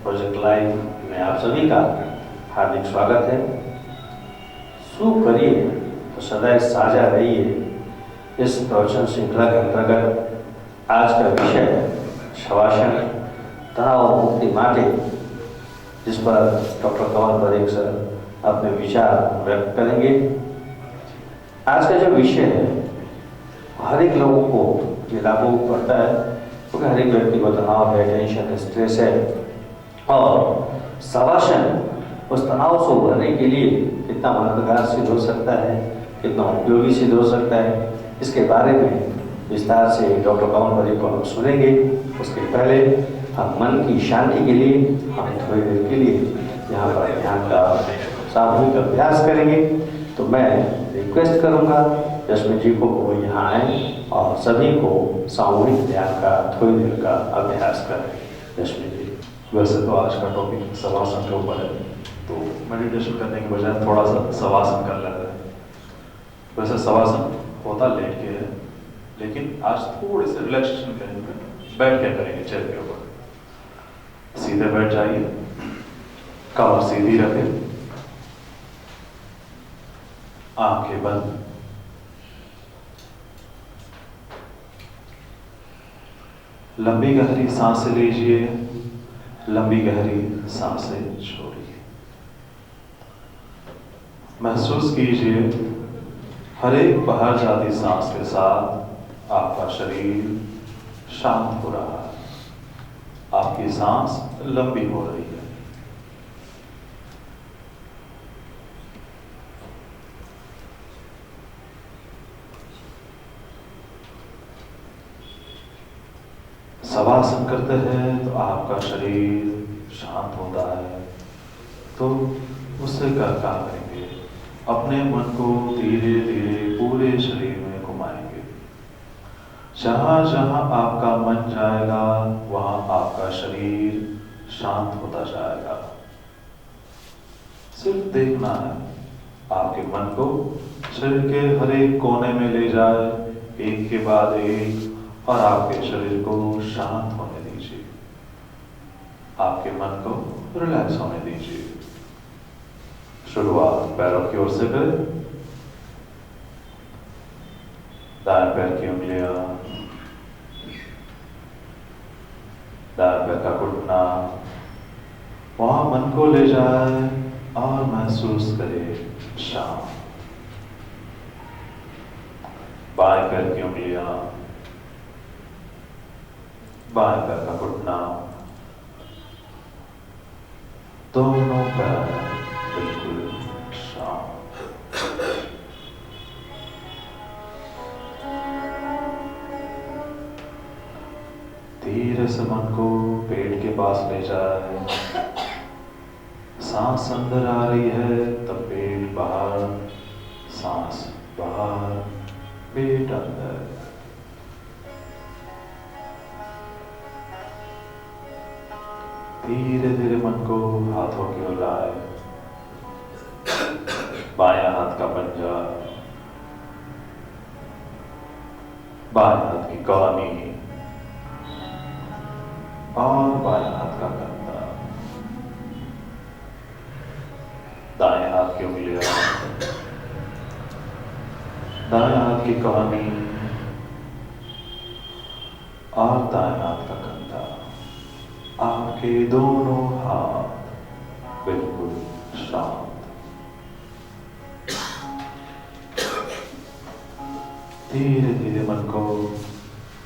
Project live में आप सभी का हार्दिक स्वागत है। सु करिए तो सदैव साझा रहिए। इस प्रवचन श्रृंखला के अंतर्गत आज का विषय शवासन तनाव मुक्ति माटे, जिस पर डॉक्टर कमल परीख सर अपने विचार व्यक्त करेंगे। आज का जो विषय है हर एक लोगों को ये लागू पड़ता है, क्योंकि हर एक व्यक्ति को तनाव है, टेंशन है, स्ट्रेस है, और शवासन उस तनाव से उभरने के लिए कितना मददगार सिद्ध हो सकता है, कितना उपयोगी सिद्ध हो सकता है, इसके बारे में विस्तार से डॉक्टर कमल परीख को हम सुनेंगे। उसके पहले हम मन की शांति के लिए हम थोड़ी देर के लिए यहाँ पर ध्यान का सामूहिक अभ्यास करेंगे। तो मैं रिक्वेस्ट करूँगा जसमीत जी को वो यहाँ आए और सभी को सामूहिक ध्यान का थोड़ी देर का अभ्यास करें। जसमीत जी। वैसे तो आज का टॉपिक शवासन के ऊपर है, तो मेडिटेशन करने के बजाय थोड़ा सा शवासन कर लेते हैं। वैसे शवासन होता लेट के है, लेकिन आज थोड़े से रिलैक्सेशन के लिए बैठ के करेंगे चेयर के ऊपर। सीधे बैठ जाइए, कमर सीधी रखें, आंखें बंद। लंबी गहरी सांसें लीजिए, लंबी गहरी सांसें छोड़िए। महसूस कीजिए हर एक बाहर जाती सांस के साथ आपका शरीर शांत हो रहा है, आपकी सांस लंबी हो रही है। शवासन करते हैं तो आपका शरीर शांत होता है, तो उससे क्या करेंगे, अपने मन को धीरे धीरे पूरे शरीर में घुमाएंगे। जहां जहां आपका मन जाएगा वहां आपका शरीर शांत होता जाएगा। सिर्फ देखना है आपके मन को शरीर के हर एक कोने में ले जाए, एक के बाद एक, और आपके शरीर को शांत होने दीजिए। आपके मन को रिलैक्स होने दीजिए। शुरुआत पैरों की ओर से करें। दाएं पैर की उंगलियां, दाएं पैर का घुटना, वहां मन को ले जाए और महसूस करें शांत। बाएं पैर की उंगलियां, बाएं पैर का घुटना, दोनों पैर बिल्कुल शांत। धीरे से मन को पेट के पास ले जाए। सांस अंदर आ रही है तब पेट बाहर, सांस बाहर, पेट अंदर। धीरे धीरे मन को हाथों की ओर लाए। बायां हाथ का पंजा, बाएं हाथ की कलाई और बाएं हाथ का कंधा। दाएं हाथ की उंगलियां, दाएं हाथ की कलाई और दाएं हाथ का कंधा। आपके दोनों हाथ बिल्कुल शांत। धीरे धीरे मन को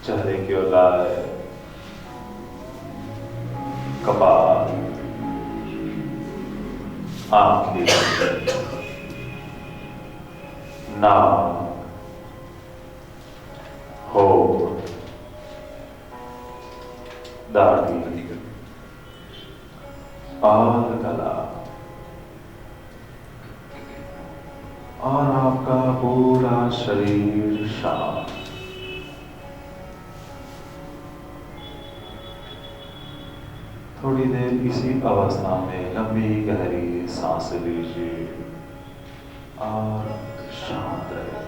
चेहरे की ओर लाए। कपाल, आंखें, नाक, होठ, दाढ़ी और गला, और आपका पूरा शरीर शांत। थोड़ी देर इसी अवस्था में लंबी गहरी सांसें लीजिए और शांत रहे।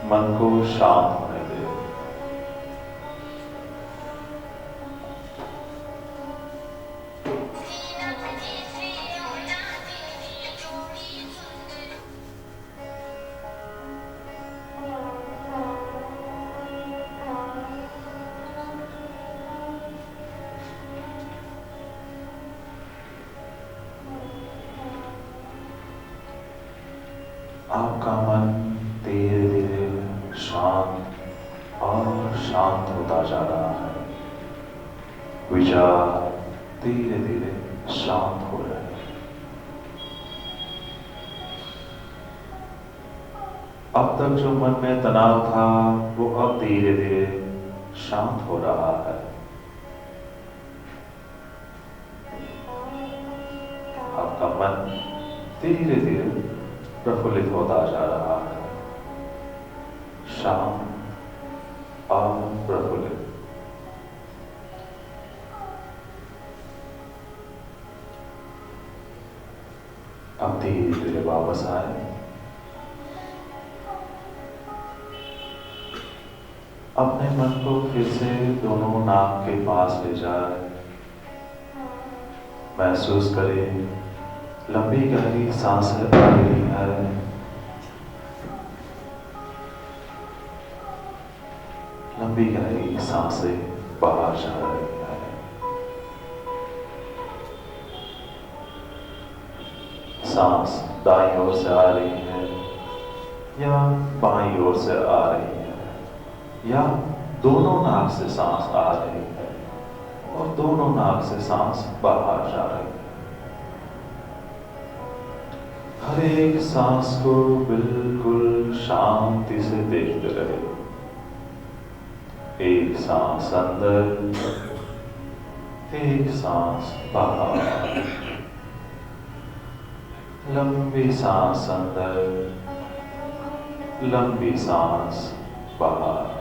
मन को शांत होने दे। आपका मन धीरे धीरे शांत और शांत होता जा रहा है। विचार धीरे धीरे शांत हो रहे हैं। अब तक जो मन में तनाव था वो अब धीरे धीरे शांत हो रहा है। आपका मन धीरे धीरे प्रफुल्लित होता जा रहा है, शांत और प्रफुल्लित। अब धीरे धीरे वापस आए। अपने मन को फिर से दोनों नाक के पास ले जाए। महसूस करें लंबी गहरी सांसें आ रही है, लंबी गहरी सांसें बाहर जा रही है। सांस दाईं ओर से आ रही है या बाईं ओर से आ रही है, या दोनों नाक से सांस आ रही है और दोनों नाक से सांस बाहर जा रही है। हर एक सांस को बिल्कुल शांति से देखते रहे। एक सांस अंदर, एक सांस बाहर। लंबी सांस अंदर, लंबी सांस बाहर।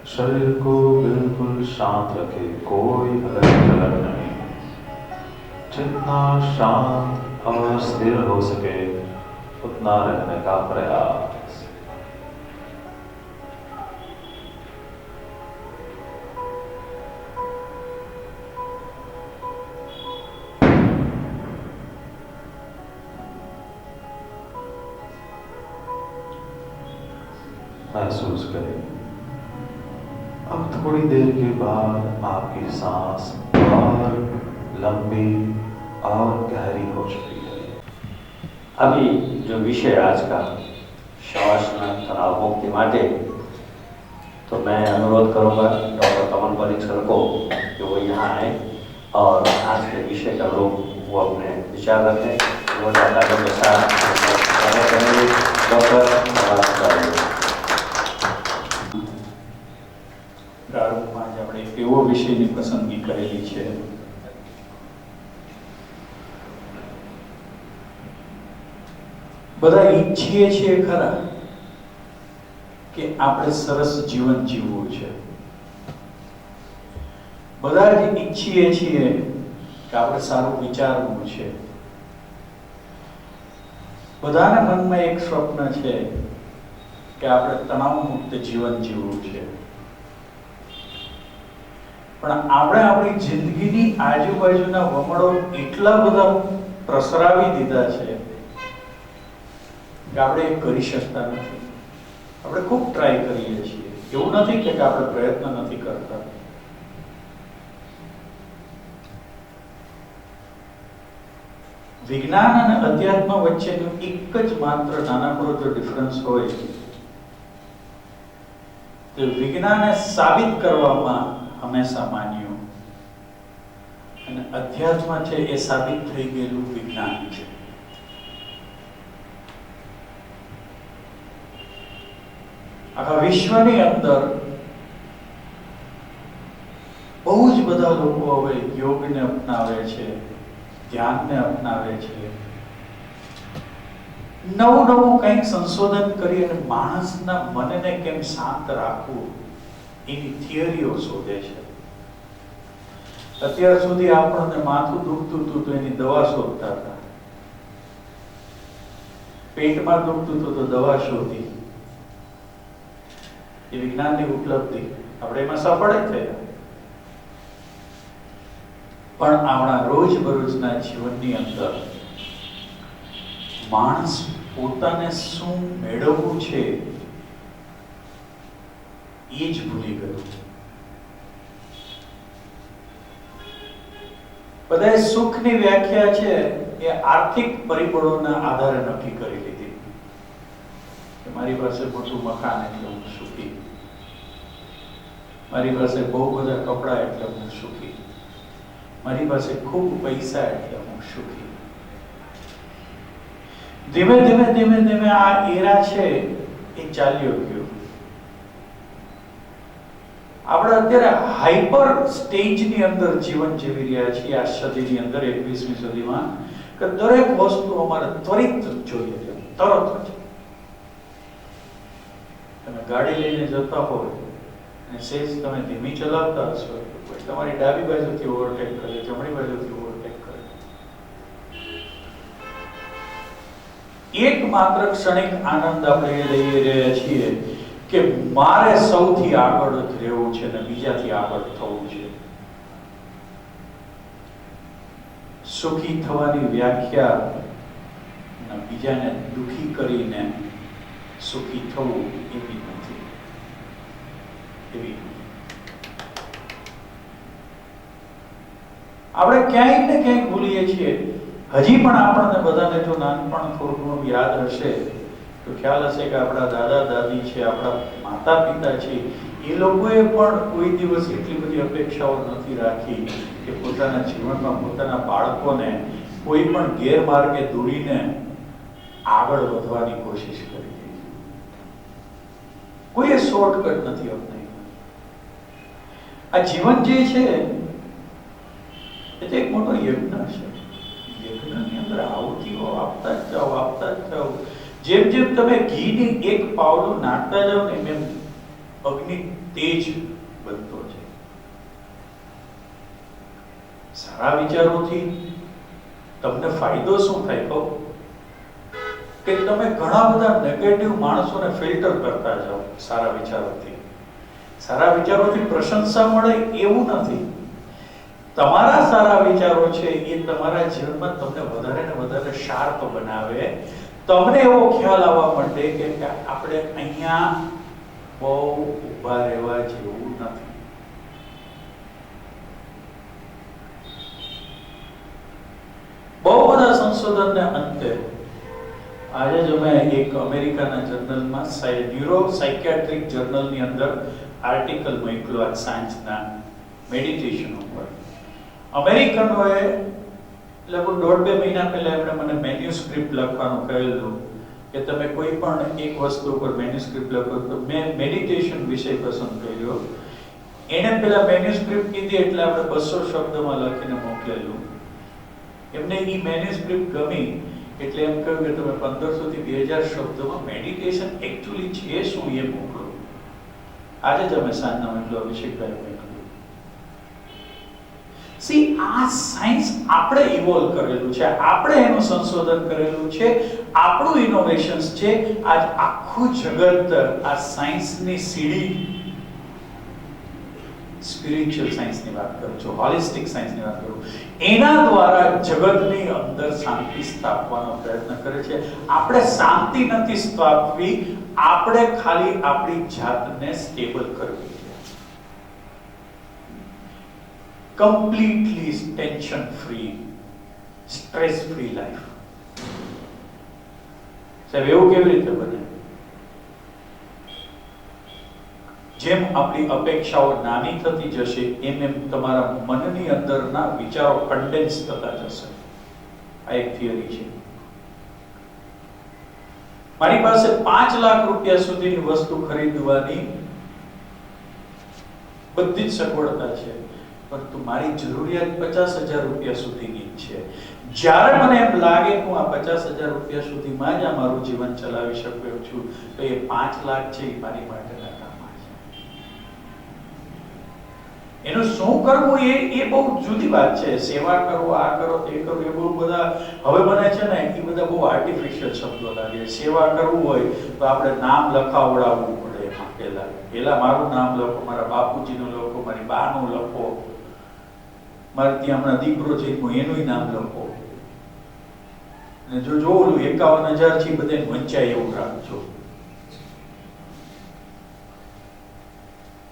शरीर को बिल्कुल शांत रखे, कोई हलचल नहीं। जितना शांत और स्थिर हो सके उतना रहने का प्रयास। महसूस करें अब थोड़ी देर के बाद आपकी सांस और लंबी और गहरी हो चुकी है। अभी जो विषय आज का शवासना तनाव मुक्ति माटे, तो मैं अनुरोध करूंगा डॉक्टर तमन परिक सर को कि वो यहाँ आए और आज के विषय का लोग वो अपने विचार रखें। वो डाक्टर के साथ करेंगे। डॉक्टर પ્રારંભમાં જ આપણે એવો વિષયની પસંદગી કરેલી છે બધા ઈચ્છીએ છીએ ખરા કે આપણે સરસ જીવન જીવવું છે, બધા જ ઈચ્છીએ છીએ કે આપણે સારું વિચારવું છે, બધાના મનમાં એક સ્વપ્ન છે કે આપણે તણાવ મુક્ત જીવન જીવવું છે। પણ આપણે આપણી જિંદગીની આજુબાજુના વમળો એટલા બધા પ્રસરાવી દીધા છે કે આપણે એ કરી શકતા નથી। આપણે ખૂબ ટ્રાય કરીએ છીએ, એવું નથી કે આપણે પ્રયત્ન નથી કરતા। વિજ્ઞાન અને અધ્યાત્મ વચ્ચેનું એક જ માત્ર નાનકડો જો ડિફરન્સ હોય તો વિજ્ઞાને સાબિત કરવામાં હંમેશા માન્યું અને અધ્યાત્મ છે એ સાબિત થઈ ગયેલું વિજ્ઞાન છે। આખા વિશ્વની અંદર બહુ જ બધા લોકો હવે યોગને અપનાવે છે, ધ્યાનને અપનાવે છે, નવું નવું કંઈક સંશોધન કરી અને માણસના મનને કેમ શાંત રાખવું એની થિયરીઓ શોધે છે। અત્યાર સુધી આપણને માથું દુખતું હતું તો એની દવા શોધતા હતા, પેટમાં દુખતું હતું તો દવા શોધી। એ વિજ્ઞાનની ઉપલબ્ધિ, આપણે એમાં સફળ જ થયા। પણ આપણા રોજબરોજના જીવનની અંદર માણસ પોતાને શું મેળવવું છે એ જ ભૂલી ગયો। બધાએ સુખની વ્યાખ્યા છે એ આર્થિક પરિબળોના આધારે નક્કી કરી લીધી કે મારી પાસે મોટું મકાન એટલે હું સુખી, મારી પાસે બહુ બધા કપડાં એટલે હું સુખી, મારી પાસે ખૂબ પૈસા એટલે હું સુખી. ધીમે ધીમે ધીમે ધીમે આ એરા છે એ ચાલ્યો ગયો. આપણે અત્યારે હાઈપર સ્ટેજની અંદર જીવન જીવી રહ્યા છીએ આ સદીની અંદર, 21મી સદીમાં, કે દરેક વસ્તુ અમારે ત્વરિત જોઈએ છે, તરત જ. તમે ગાડી લઈને જતા હોય અને સેજ તમે ધીમી ચલાવતા હશો, તમારી ડાબી બાજુથી ઓવરટેક કરે, જમણી બાજુથી ઓવરટેક કરે. એકમાત્ર ક્ષણિક આનંદ આપણે લઈ રહ્યા છીએ કે મારે સૌથી આગળ જ રહેવું છે અને બીજાથી આગળ થવું છે. સુખી થવાની વ્યાખ્યા બીજાને દુખી કરીને સુખી થવું એવી નથી. આપણે ક્યાંક ને ક્યાંક ભૂલીએ છીએ. હજી પણ આપણને બધાને જો નાનપણ થોડું ઘણું યાદ હશે તો ખ્યાલ હશે કે આપણા દાદા દાદી છે, આપણા માતા પિતા છે, એ લોકોએ પણ કોઈ દિવસ એટલી બધી અપેક્ષાઓ નથી રાખી કે પોતાના જીવનમાં પોતાના બાળકોને કોઈ પણ ગેરમાર્ગે દોરીને આગળ વધવાની કોશિશ કરી. કોઈએ શોર્ટકટ નથી અપનાવ્યું. આ જીવન જે છે એ તો એક મોટો યજ્ઞ છે. યજ્ઞની અંદર આહુતિઓ આપતા જ જાઓ, આપતા જ જાઓ. જેમ જેમ તમે ઘીની એક પાવડું નાખતા જાઓ ને એમ અગ્નિ તેજ બનતો છે. સારા વિચારોથી તમને ફાયદો શું થાય કહો? કે તમે ઘણા બધા નેગેટિવ માણસોને ફિલ્ટર કરતા જાઓ સારા વિચારોથી. સારા વિચારોથી પ્રશંસા મળે એવું નથી. તમારા સારા વિચારો છે એ તમારા જીવનમાં તમને વધારે ને વધારે શાર્પ બનાવે. તમને એવો ખ્યાલ આવવા માંડે કે આપણે અહીંયા બહુ ઊભા રહેવા જેવું નથી. બહુ બધા સંશોધનને અંતે આજે જ અમે એક અમેરિકાના જર્નલમાં ન્યુરો સાયકિયાટ્રિક જર્નલની અંદર આર્ટિકલ મોકલ્યો આ સાયન્સના મેડિટેશન ઉપર. અમેરિકનોએ લગભગ 1.5-2 મહિના પહેલા એમણે મને મેન્યુસ્ક્રિપ્ટ લખવાનું કહેલું કે તમે કોઈ પણ એક વસ્તુ ઉપર મેન્યુસ્ક્રિપ્ટ લખો. તો મેં મેડિટેશન વિષય પસંદ કર્યો. એને પેલા મેન્યુસ્ક્રિપ્ટ કીધી એટલે આપણે 200 શબ્દમાં લખીને મોકલેલું. એમને એ મેન્યુસ્ક્રિપ્ટ ગમી એટલે એમ કહ્યું કે તમે 1500 થી 2000 શબ્દોમાં મેડિટેશન એક્ચ્યુઅલી છે શું એ મોકલો. આજે જ અમે સાંજના મોકલો અભિષેકભાઈ મોકલ્યું. સી આ સાયન્સ આપણે ઇવોલ્વ કરેલું છે, આપણે એનું સંશોધન કરેલું છે, આપણું ઇનોવેશન્સ છે. આજ આખું જગત આ સાયન્સની સીડી, સ્પિરિચ્યુઅલ સાયન્સની વાત કરું છું, હોલિસ્ટિક સાયન્સની વાત કરું, એના દ્વારા જગતની અંદર શાંતિ સ્થાપવાનો પ્રયત્ન કરે છે. આપણે શાંતિ નથી સ્થાપવી, આપણે ખાલી આપણી જાતને સ્ટેબલ કરવી છે. Completely tension free, stress free life. સાહેબ એવું કેવી રીતે બને? જેમ આપણી અપેક્ષાઓ નાની થતી જશે એમ એમ તમારા મનની અંદરના વિચારો કન્ડેન્સ થતા જશે. આ એક થિયરી છે. મારી પાસે 5 લાખ રૂપિયા સુધીની વસ્તુ ખરીદવાની બધી જ સગવડતા છે, પરંતુ મારી જરૂરિયાત 50,000 રૂપિયા સુધીની છે. જ્યારે મને એમ લાગે કે હું આ 50,000 રૂપિયા સુધીમાં જ મારું જીવન ચલાવી શકું છું, તો એ 5 લાખ છે એ મારી માટે નકામા છે. એનું શું કરવું એ બહુ જુદી વાત છે. સેવા કરો, આ કરો, તે કરો, એ બહુ બધા હવે મને છે ને એ બધા બહુ આર્ટિફિશિયલ શબ્દો લાગે. સેવા કરવું હોય તો આપણે નામ લખાવડાવવું પડે. એમાં પેલા મારું નામ લખો, મારા બાપુજીનું લખો, મારી બાનું લખો, મારે ત્યાં હમણાં દીકરો છે એનું નામ લખો, અને જો ઓલું 51,000 છે બધે વંચાય એવું રાખજો.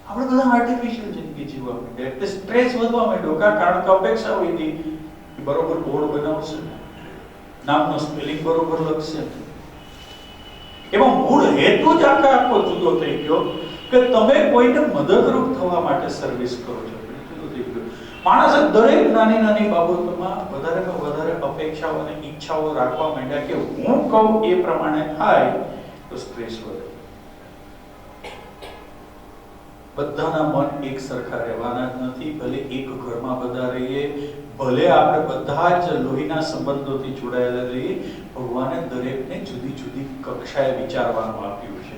આપણે બધા આર્ટિફિશિયલ જિંદગી જીવવા માંડ્યા એટલે સ્ટ્રેસ વધવા માંડ્યો. કારણ કે અપેક્ષાઓ એની એ બરોબર બોર્ડ બનાવશે, નામનો સ્પેલિંગ બરોબર લખશે. એમાં મૂળ હેતુ જ આખો જુદો થઈ ગયો કે તમે કોઈને મદદરૂપ થવા માટે સર્વિસ કરો છો. જુદો થઈ ગયો. માણસે દરેક નાની નાની બાબતોમાં વધારેમાં વધારે અપેક્ષાઓ અને ઈચ્છાઓ રાખવા માંડ્યા કે હું કહું એ પ્રમાણે થાય તો સ્ટ્રેસ વધે. બધાના મન એક સરખા રહેવાના જ નથી. ભલે એક ઘરમાં બધા રહીએ, ભલે આપણે બધા જ લોહીના સંબંધોથી જોડાયેલા રહીએ, ભગવાને દરેકને જુદી જુદી કક્ષાએ વિચારવાનું આપ્યું છે.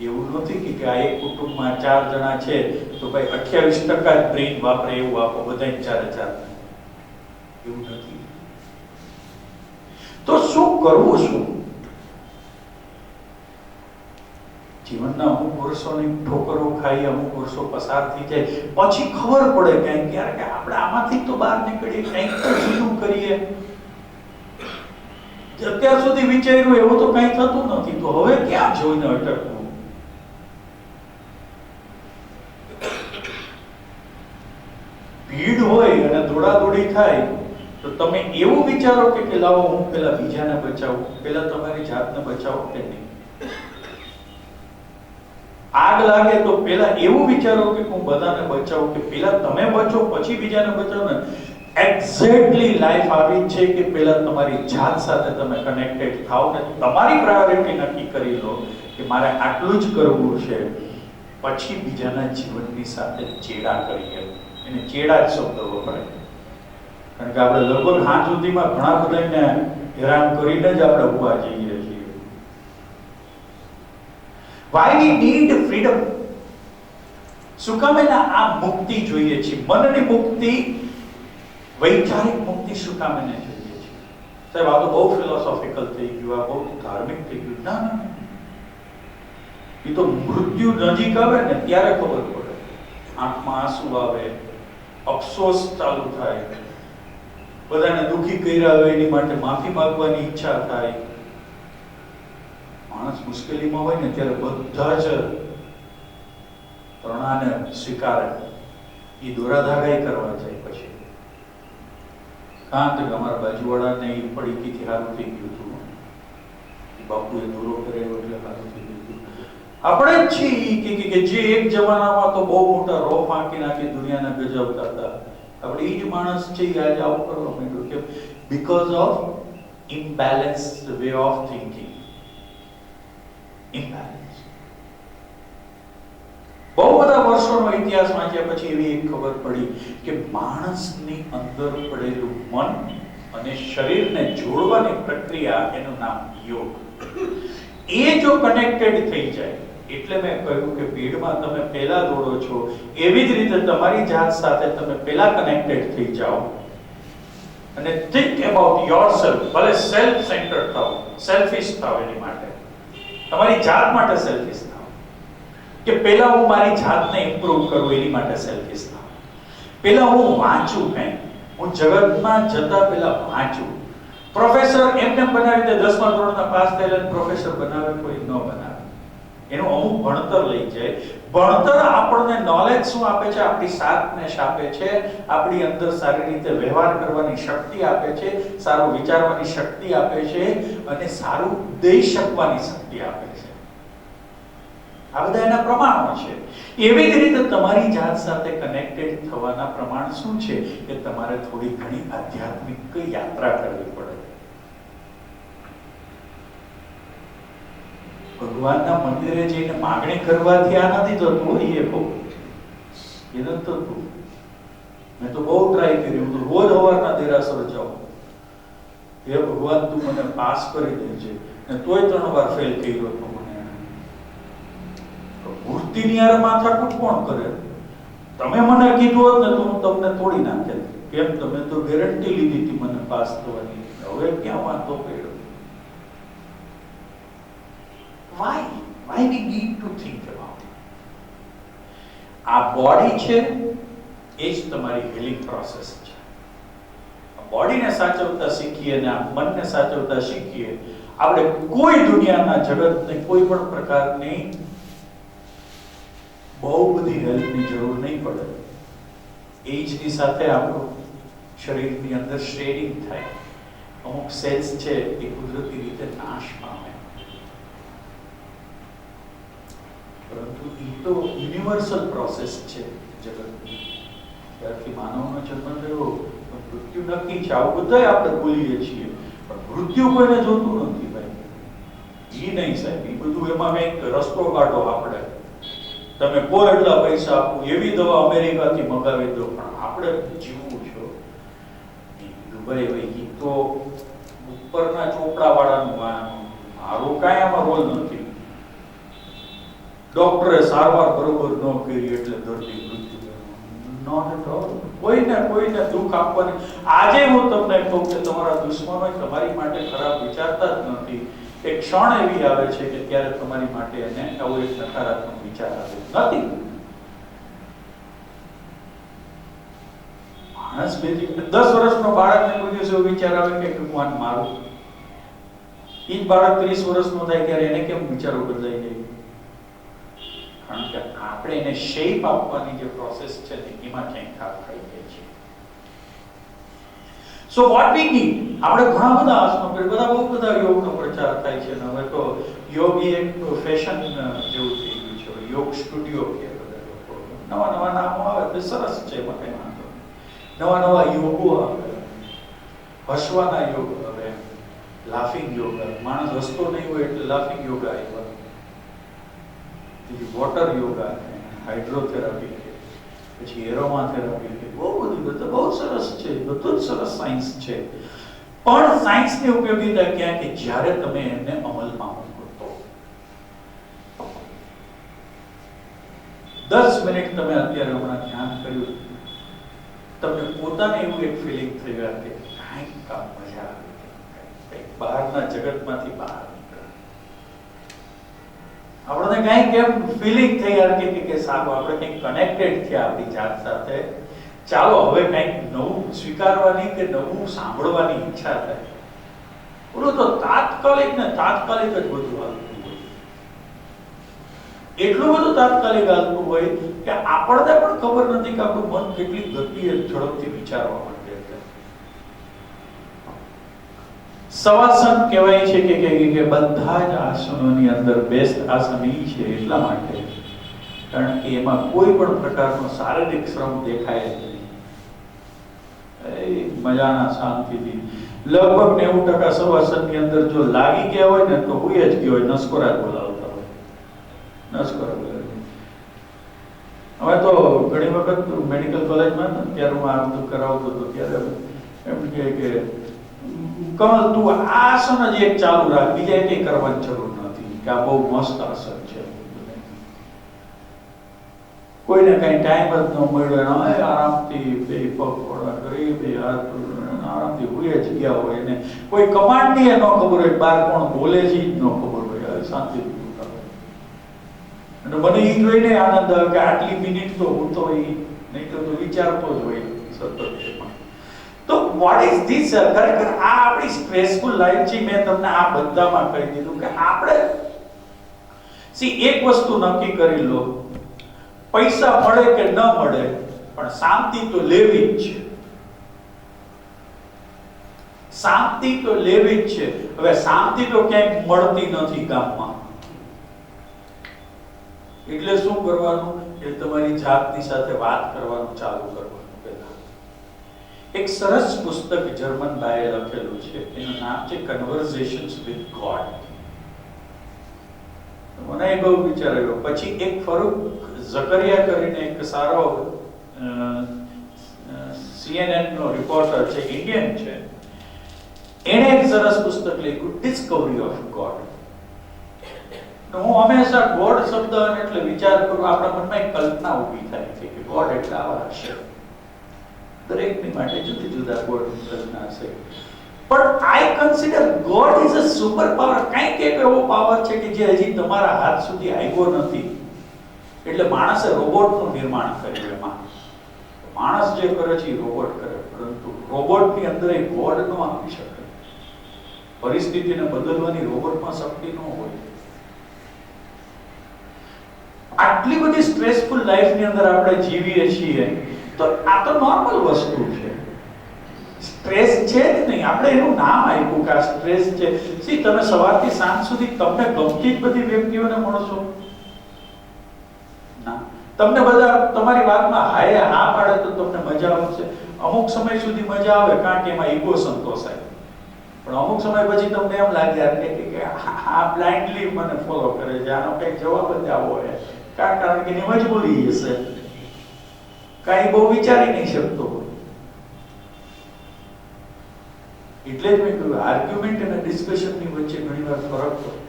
એવું નથી કે આ એક કુટુંબમાં 4 જણા છે તો ભાઈ 28% જ બ્રેઇન વાપરે એવું આપો બધાને 4 એવું નથી. તો શું કરવું? શું જીવનના અમુક વર્ષોની ઠોકરો ખાઈ અમુક વર્ષો પસાર થઈ જાય પછી ખબર પડે કે આપણે આમાંથી તો બહાર નીકળીએ, કંઈક તો જુદું કરીએ. અત્યાર સુધી વિચાર્યું એવું તો કંઈ થતું નથી, તો હવે ક્યાં જોઈને અટકવું? ભીડ હોય અને દોડાદોડી થાય તો તમે એવું વિચારો કે લાવો હું પેલા બીજાને બચાવું, પેલા તમારી જાતને બચાવો કે નહીં. આગ લાગે તો પેલા એવું વિચારો કે હું બધાને બચાવું કે પેલા તમે બચો પછી બીજાને બચાવો ને. એક્ઝેક્ટલી લાઈફ આવી છે કે પેલા તમારી જાત સાથે તમે કનેક્ટેડ થાઓ ને તમારી પ્રાયોરિટી નક્કી કરી લો કે મારે આટલું જ કરવું છે, પછી બીજાના જીવનની સાથે ચેડા કરીએ. એને ચેડા જ શબ્દ વપરાય. કારણ કે આપણે લગભગ હાથ સુધીમાં ઘણા બધાને હેરાન કરીને જ આપણે ઉભા જઈએ છીએ. Why we need freedom? શું કામ એને આ મુક્તિ જોઈએ છે? મનની મુક્તિ, વૈચારિક મુક્તિ શું કામ એને જોઈએ છે? સાહેબ આ તો બહુ ફિલોસોફિકલ થઈ ગયું, આ બહુ ધાર્મિક થઈ ગયું. ના, એ તો મૃત્યુ નજીક આવે ને ત્યારે ખબર પડે. આંખમાં આંસુ આવે, અફસોસ ચાલુ થાય, બધાને દુખી કર્યા હોય એની માટે માફી માંગવાની ઈચ્છા થાય. માણસ મુશ્કેલીમાં હોય ને ત્યારે બધા જ તણાને સ્વીકારે, એ દોરાધાગાઈ કરવા જાય. પછી કાં તો અમારા બાજુવાળાને એ પડીકીથી સારું થઈ ગયું હતું, બાપુએ દોરો કર્યો એટલે સારું થઈ ગયું હતું. આપણે જ છીએ કે જે એક જમાનામાં તો બહુ મોટા રોફ આંકી નાખી દુનિયાને ગજવતા હતા, આપણે એ જ માણસ છે આજે આવું કરવા માંડ્યું કે because of imbalanced way of thinking. Imbalance. બહુ બધા વર્ષોનો ઇતિહાસ વાંચ્યા પછી એવી એક ખબર પડી કે માણસની અંદર પડેલું મન અને શરીરને જોડવાની પ્રક્રિયા, એનું નામ યોગ. એ જો કનેક્ટેડ થઈ જાય, એટલે મેં કહ્યું કે ભીડમાં તમે પહેલા દોડો છો, એવી જ રીતે તમારી જાત સાથે તમે પહેલા કનેક્ટેડ થઈ જાઓ અને થિંક અબાઉટ યોરસેલ્ફ. ભલે સેલ્ફ સેન્ટર્ડ થાઓ, સેલ્ફિશ થાઓ, એની માટે તમારી જાત માટે સેલ્ફિશ થાઓ કે પહેલા હું મારી જાતને ઇમ્પ્રૂવ કરું, એની માટે સેલ્ફિશ થાઓ. પહેલા હું વાંચું, કંઈ હું જગતમાં જતા પહેલા વાંચું. પ્રોફેસર એમને બનાવી દે, 10મા ધોરણના પાસ થયેલા પ્રોફેસર બનાવે, કોઈ ન બનાવે. એનું અમુક ભણતર લઈ જાય. ભણતર આપણને નોલેજ શું આપે છે? આપણી શાર્પનેસ આપે છે, આપણી અંદર સારી રીતે વ્યવહાર કરવાની શક્તિ આપે છે, સારું વિચારવાની શક્તિ આપે છે અને સારું દઈ શકવાની શક્તિ આપે છે. આ બધા એના પ્રમાણો છે. એવી જ રીતે તમારી જાત સાથે કનેક્ટેડ થવાના પ્રમાણ શું છે કે તમારે થોડી ઘણી આધ્યાત્મિક યાત્રા કરવી પડે. ભગવાનના મંદિરે જઈને માંગણી કરવાથી આ નથી થતું. એ બહુ એ નથી થતું. મેં તો બહુ ટ્રાય કર્યું, તો રોજ સવારના દેરાસર જાઉં, હે ભગવાન તું મને પાસ કરી દેજે, ને તોય 3 વાર ફેલ કર્યો હતો મને. મૂર્તિની યાર માથાકૂટ કોણ કરે? તમે મને કીધું હોત ને તો હું તમને તોડી નાખેત. કેમ? તમે તો ગેરંટી લીધી હતી મને પાસ થવાની, હવે ક્યાં વાંધો પડ્યો? Why we need to think about it? આ બોડી છે એ જ તમારી હીલિંગ પ્રોસેસ છે. આ બોડીને સાચવતા શીખીએ અને આ મનને સાચવતા શીખીએ, આપણે કોઈ દુનિયાના જગતને કોઈ પણ પ્રકારની બહુ બધી હેલ્પની જરૂર નહીં પડે. એજની સાથે આપણું શરીરની અંદર શેડિંગ થાય, અમુક સેલ્સ છે એ કુદરતી રીતે નાશ પામે. પરંતુ એ તો યુનિવર્સલ પ્રોસેસ છે જગતની. ત્યારથી માનવનો જન્મ થયો, મૃત્યુ નક્કી છે. આવું બધા આપણે બોલીએ છીએ, પણ મૃત્યુ કોઈને જોતું નથી ભાઈ. એ નહીં સાહેબ, એ બધું એમાં કંઈક રસ્તો કાઢો. આપણે તમે કો એટલા પૈસા આપો, એવી દવા અમેરિકાથી મંગાવી દો, પણ આપણે જીવવું છો. દુબઈ ભાઈ તો ઉપરના ચોપડા વાળાનું વાળાનું, મારું કાંઈ આમાં રોલ નથી. ડોક્ટરે સારવાર બરોબર ન કરી એટલે દર્દી મૃત્યુ. Not at all. કોઈને દુઃખ આપવાની. આજે હું તમને કહું કે તમારા દુશ્મનો તમારી માટે ખરાબ વિચારતા જ નથી. એક ક્ષણ એવી આવે છે કે ત્યારે તમારી માટે એને આવો એક નકારાત્મક વિચાર આવે નથી. માણસ 10 વર્ષનો બાળકને કોઈ દિવસ એવો વિચાર આવે કે હું આને મારું. એ જ બાળક 30 વર્ષનો થાય ત્યારે એને કેમ વિચારો બદલાઈ જાય? કારણ કે આપણે એને શેપ આપવાની જે પ્રોસેસ છે ને એમાં ક્યાંક ખાપ ખાઈ જાય છે. સો વોટ વી નીડ, આપણે ઘણા બધા આસનો બહુ બધા યોગનો પ્રચાર થાય છે ને હવે તો યોગ એક ફેશન જેવું થઈ ગયું છે. યોગ સ્ટુડિયો કે બધા લોકો નવા નામો આવે તો સરસ છે, એમાં કઈ વાંધો નહીં. નવા યોગો આવે, હસવાના યોગ આવે, લાફિંગ યોગા. માણસ હસતો નહીં હોય એટલે લાફિંગ યોગા આવ્યા. વોટર યોગા, હાઇડ્રોથેરાપી છે, પછી એરોમા થેરાપી છે. બહુ બહુ સરસ છે, બધું જ સરસ સાયન્સ છે. પણ સાયન્સની ઉપયોગિતા ક્યાં કે જ્યારે તમે એને અમલમાં મૂકો તો. 10 મિનિટ તમે અત્યારે હમણાં ધ્યાન કર્યું, તમને પોતાને એવું એક ફિલિંગ થઈ ગયા કે કાંઈક કામ મજા આવી, કંઈક બહારના જગતમાંથી બહાર આપણને કંઈક એમ ફિલિંગ થઈ યાર કે સારું આપણે કંઈક કનેક્ટેડ થયા આપણી જાત સાથે. ચાલો હવે કંઈક નવું સ્વીકારવાની કે નવું સાંભળવાની ઈચ્છા થાય. બોલો તો તાત્કાલિક જ બધું હાલતું હોય. એટલું બધું તાત્કાલિક હાલતું હોય કે આપણને પણ ખબર નથી કે આપણું મન કેટલી ગતિએ ઝડપથી વિચારવા માંડે છે. સવાસન કહેવાય છે કે બધા જ આસનોની અંદર બેસ્ટ આસન એ છે એટલા માટે કારણ કે એમાં કોઈ પણ પ્રકારનો શારીરિક શ્રમ દેખાય જ નહીં. મજાના શાંતિથી લગભગ 90% સવાસનની અંદર જો લાગી ગયા હોય ને તો હુઈ જ ગયો હોય, નસકોરા બોલાવતા હોય, નસકોરા બોલાવે. હવે તો ઘણી વખત મેડિકલ કોલેજમાં ત્યારે હું આ બધું કરાવતો હતો ત્યારે એમ કે કમલ તું આ આસન જ એક ચાલુ રાખ, બીજા કંઈ કરવાની જરૂર નથી કે આ બહુ મસ્ત આસન છે. કોઈને કઈ ટાઈમ જ ન મળ્યો, આરામથી બે પગ ખોડા કરી, બે હાથ આરામથી હુઈ જ ગયા હોય ને કોઈ કમાન્ડની ન ખબર હોય, બહાર કોણ બોલે છે જ ન ખબર હોય, શાંતિથી અને મને એ જોઈને આનંદ આવે કે આટલી મિનિટ તો હું તો નહીં તો વિચારતો જ હોય સતત. તો વોટ ઇઝ ધીસ? ખરેખર આ આપણી સ્ટ્રેસફુલ લાઈફ છે. મેં તમને આ બધામાં કહી દીધું કે આપણે એક વસ્તુ નક્કી કરી લો, પૈસા મળે કે ન મળે પણ શાંતિ તો લેવી જ છે. શાંતિ તો લેવી જ છે. હવે શાંતિ તો ક્યાંય મળતી નથી ગામમાં, એટલે શું કરવાનું? એ તમારી જાતની સાથે વાત કરવાનું ચાલુ કરવાનું. એક સરસ પુસ્તક જર્મન ભાઈએ લખેલું છે, એનું નામ છે કન્વર્સેશન્સ વિથ ગોડ. મને એ બહુ વિચાર આવ્યો. પછી એક ફરૂક ઝકરિયા કરીને એક સારો CNN નો રિપોર્ટર છે, ઇન્ડિયન છે, એણે એક સરસ પુસ્તક લખ્યું ડિસ્કવરી ઓફ ગોડ. હું હંમેશા ગોડ શબ્દ એટલે વિચાર કરું, આપણા મનમાં એક કલ્પના ઊભી થાય છે કે ગોડ એટલે આવા હશે. દરેકની માટે જુદી જુદા ગોડની કલ્પના હશે. પણ I consider God is a super power. કંઈક એક એવો પાવર છે કે જે હજી તમારા હાથ સુધી આવ્યો નથી. એટલે માણસે રોબોટનું નિર્માણ કર્યું. એમાં માણસ જે કરે છે એ રોબોટ કરે, પરંતુ રોબોટની અંદર એક ગોડ ન આવી શકે. પરિસ્થિતિને બદલવાની રોબોટમાં શક્તિ ન હોય. આટલી બધી સ્ટ્રેસફુલ લાઈફની અંદર આપણે જીવીએ છીએ તો આ તો નોર્મલ વસ્તુ છે. સ્ટ્રેસ છે જ નહીં. આપણે એનું નામ આપ્યું કે આ સ્ટ્રેસ છે. સી તમે સવારથી સાંજ સુધી તમને ગમતી જ બધી વ્યક્તિઓને મળશો ના. તમને બધા તમારી વાતમાં હાય હા પાડે તો તમને મજા આવશે. અમુક સમય સુધી મજા આવે કારણ કે એમાં ઈગો સંતોષાય. પણ અમુક સમય પછી તમને એમ લાગે યાર કે આ બ્લાઇન્ડલી મને ફોલો કરે છે, આનો કઈ જવાબ જ આવો હોય કારણ કે એની મજબૂરી હશે, કઈ બહુ વિચારી નહીં શકતો. એટલે જ મેં કહ્યું આર્ગ્યુમેન્ટ અને ડિસ્કશનની વચ્ચે ઘણીવાર ફરક હોય.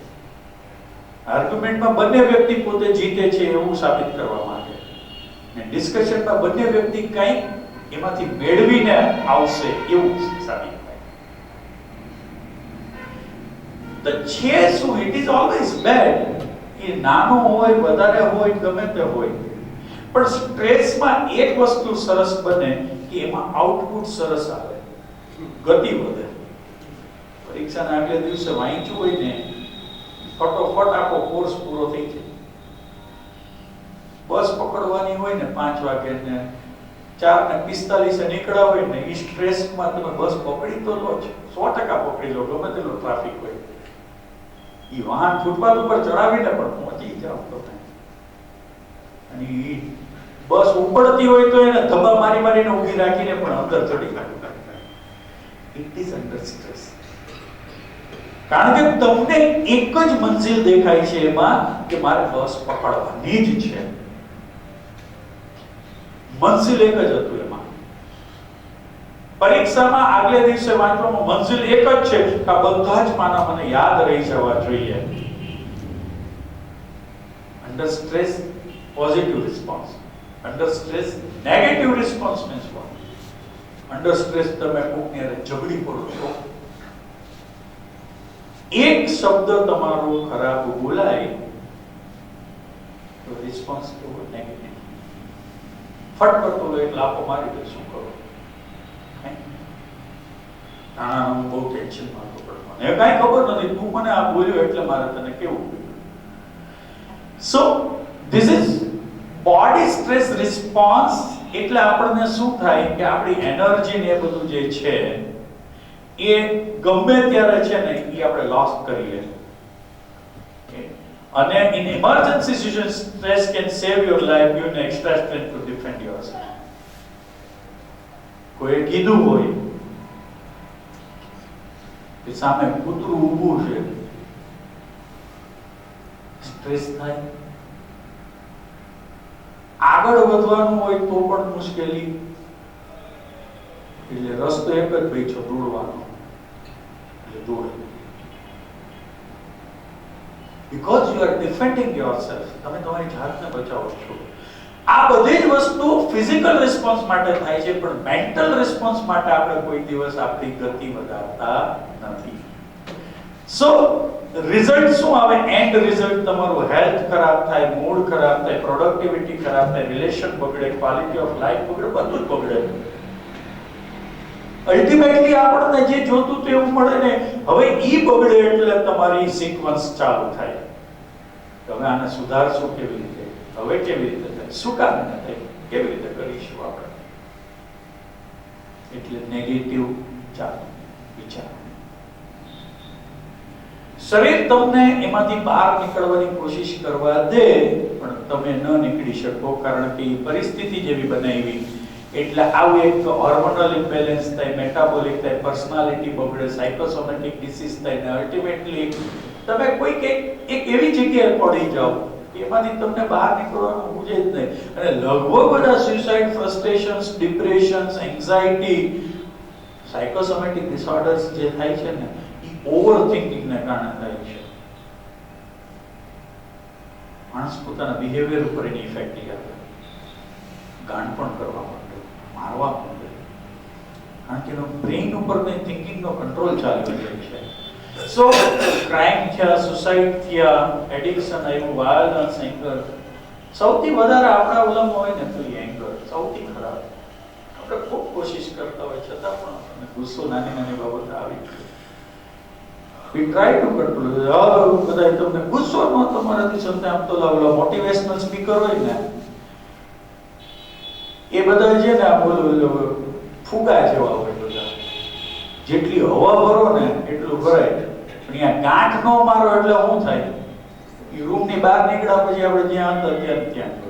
આર્ગ્યુમેન્ટમાં બંને વ્યક્તિ પોતે જીતે છે એવું સાબિત કરવા માંગે, ને ડિસ્કશનમાં બંને વ્યક્તિ કંઈક એમાંથી મેળવીને આવશે એવું સાબિત થાય. તો છે શું, ઇટ ઇઝ ઓલવેઝ બેડ. એ નાનો હોય વધારે હોય ગમે તે હોય, પણ સ્ટ્રેસમાં એક વસ્તુ સરસ બને કે એમાં આઉટપુટ સરસ આવે, ગતિ વધે. પરીક્ષાના આગલે દિવસે વાંચ્યું હોય ને ફટોફટ આખો કોર્સ પૂરો થઈ જાય. બસ પકડવાની હોય ને 5 વાગે ને 4:45 નીકળ્યા હોય ને એ સ્ટ્રેસમાં તમે બસ પકડી તો લો જ, 100% પકડી લો ગમે તેટલો ટ્રાફિક હોય. એ વાહન ફૂટપાથ ઉપર ચડાવીને પણ પહોંચી જાવ તો અને એ બસ ઉપડતી હોય તો એને ધબ્બા મારીને ઊભી રાખીને પણ અંદર ચડી જાય. It is under stress. કારણ કે તમને એક જ મંજિલ દેખાય છે એમાં કે મારે બસ પકડવાની જ છે. મંજિલ એક જ હતું એમાં. પરીક્ષામાં આગલે દિવસે વાંચવામાં મંજિલ એક જ છે કે આ બધા જ પાના મને યાદ રહી જવા જોઈએ. Under stress positive response, under stress negative response means what? Under stress તમે કોકની હારે ઝઘડી પડો છો, એક શબ્દ તમારો ખરાબ બોલાય તો રિસ્પોન્સ કેવો? નેગેટિવ. ફટકરતો લો એક લાફો મારી દે, શું કરો? નાના બહુ ટેન્શન માં હતો, મને કાંઈ ખબર નથી, તું મને આ બોલ્યો એટલે મારે તને કેવું. So this is body stress response. એટલે આપણને શું થાય કે આપણી એનર્જી ને એ બધું જે છે એ ગમે ત્યારે છે ને એ આપણે લોસ્ટ કરી લે. અને in emergency situation stress can save your life, give you extra strength to defend yourself. કોઈ કીધું હોય કે સામે કૂતરું ઊભું છે, સ્ટ્રેસ થાય. આગળ વધવાનું હોય તો પણ મુશ્કેલી, એટલે રસ્તો એક જ ભાઈ છે, દોડવાનો. એટલે દોડે. Because you are defending yourself. તમે તમારી જાતને બચાવો છો. આ બધી જ વસ્તુ ફિઝિકલ રિસ્પોન્સ માટે થાય છે, પણ મેન્ટલ રિસ્પોન્સ માટે આપણે કોઈ દિવસ આપણી ગતિ વધારતા નથી. સો રિઝલ્ટ શું આવે? એન્ડ રિઝલ્ટ તમારું હેલ્થ ખરાબ થાય, મૂડ ખરાબ થાય, પ્રોડક્ટિવિટી ખરાબ થાય, રિલેશન બગડે, ક્વોલિટી ઓફ લાઈફ બગડે, બધું જ બગડે. અલ્ટિમેટલી આપણને જે જોતું તે એવું મળે ને. હવે ઈ બગડે એટલે તમારી સિક્વન્સ ચાલુ થાય. તમે આને સુધારશો કેવી રીતે? હવે કેવી રીતે થાય? શું કામ ન થાય? કેવી રીતે કરીશું આપણે? એટલે નેગેટિવ ચાલો વિચાર. શરીર તમને એમાંથી બહાર નીકળવાની કોશિશ કરવા દે, પણ તમે ન નીકળી શકો, કારણ કે એ પરિસ્થિતિ જેવી બનાવી. એટલે આવું એક હોર્મોનલ ઇમ્બેલેન્સ થાય, મેટાબોલિક થાય, પર્સનાલિટી બગડે, સાયકોસોમેટિક ડિસીઝ થાય, ને અલ્ટિમેટલી તમે કોઈક એક એવી જગ્યાએ પડી જાઓ એમાંથી તમને બહાર નીકળવાનું મૂજે જ નહીં. અને લગભગ બધા સુસાઇડ, ફ્રસ્ટ્રેશન્સ, ડિપ્રેશન્સ, એન્ઝાઇટી, સાયકોસોમેટિક ડિસઓર્ડર્સ જે થાય છે ને એ ઓવર થિંકિંગને કારણે થાય છે. માણસ પોતાના બિહેવિયર ઉપર એની ઇફેક્ટ આવે, ગાંડપણ કરવા માંડે, મારવા માંડે, કારણ કે એનો બ્રેઇન ઉપર ને થિંકિંગનો કંટ્રોલ ચાલી રહ્યો છે. સો ક્રાઇમ થયા, સુસાઇડ થયા, એડિક્શન આવ્યું, વાયલન્સ, એંગર. સૌથી વધારે આપણા ઓલામાં હોય ને તો એંગર સૌથી ખરાબ. આપણે ખૂબ કોશિશ કરતા હોય છતાં પણ આપણને ગુસ્સો નાની નાની બાબતે આવી જાય. We try to control. બધા તમને ગુસ્સો ન તમારાથી સંતે આમ તો લાવલા મોટિવેશનલ સ્પીકર હોય ને એ બધા છે ને આ બોલો ફુગા જેવા હોય બધા. જેટલી હવા ભરો ને એટલું ભરાય, પણ અહીંયા ગાંઠ નો મારો એટલે શું થાય? એ રૂમ ની બહાર નીકળ્યા પછી આપણે જ્યાં હતા ત્યાં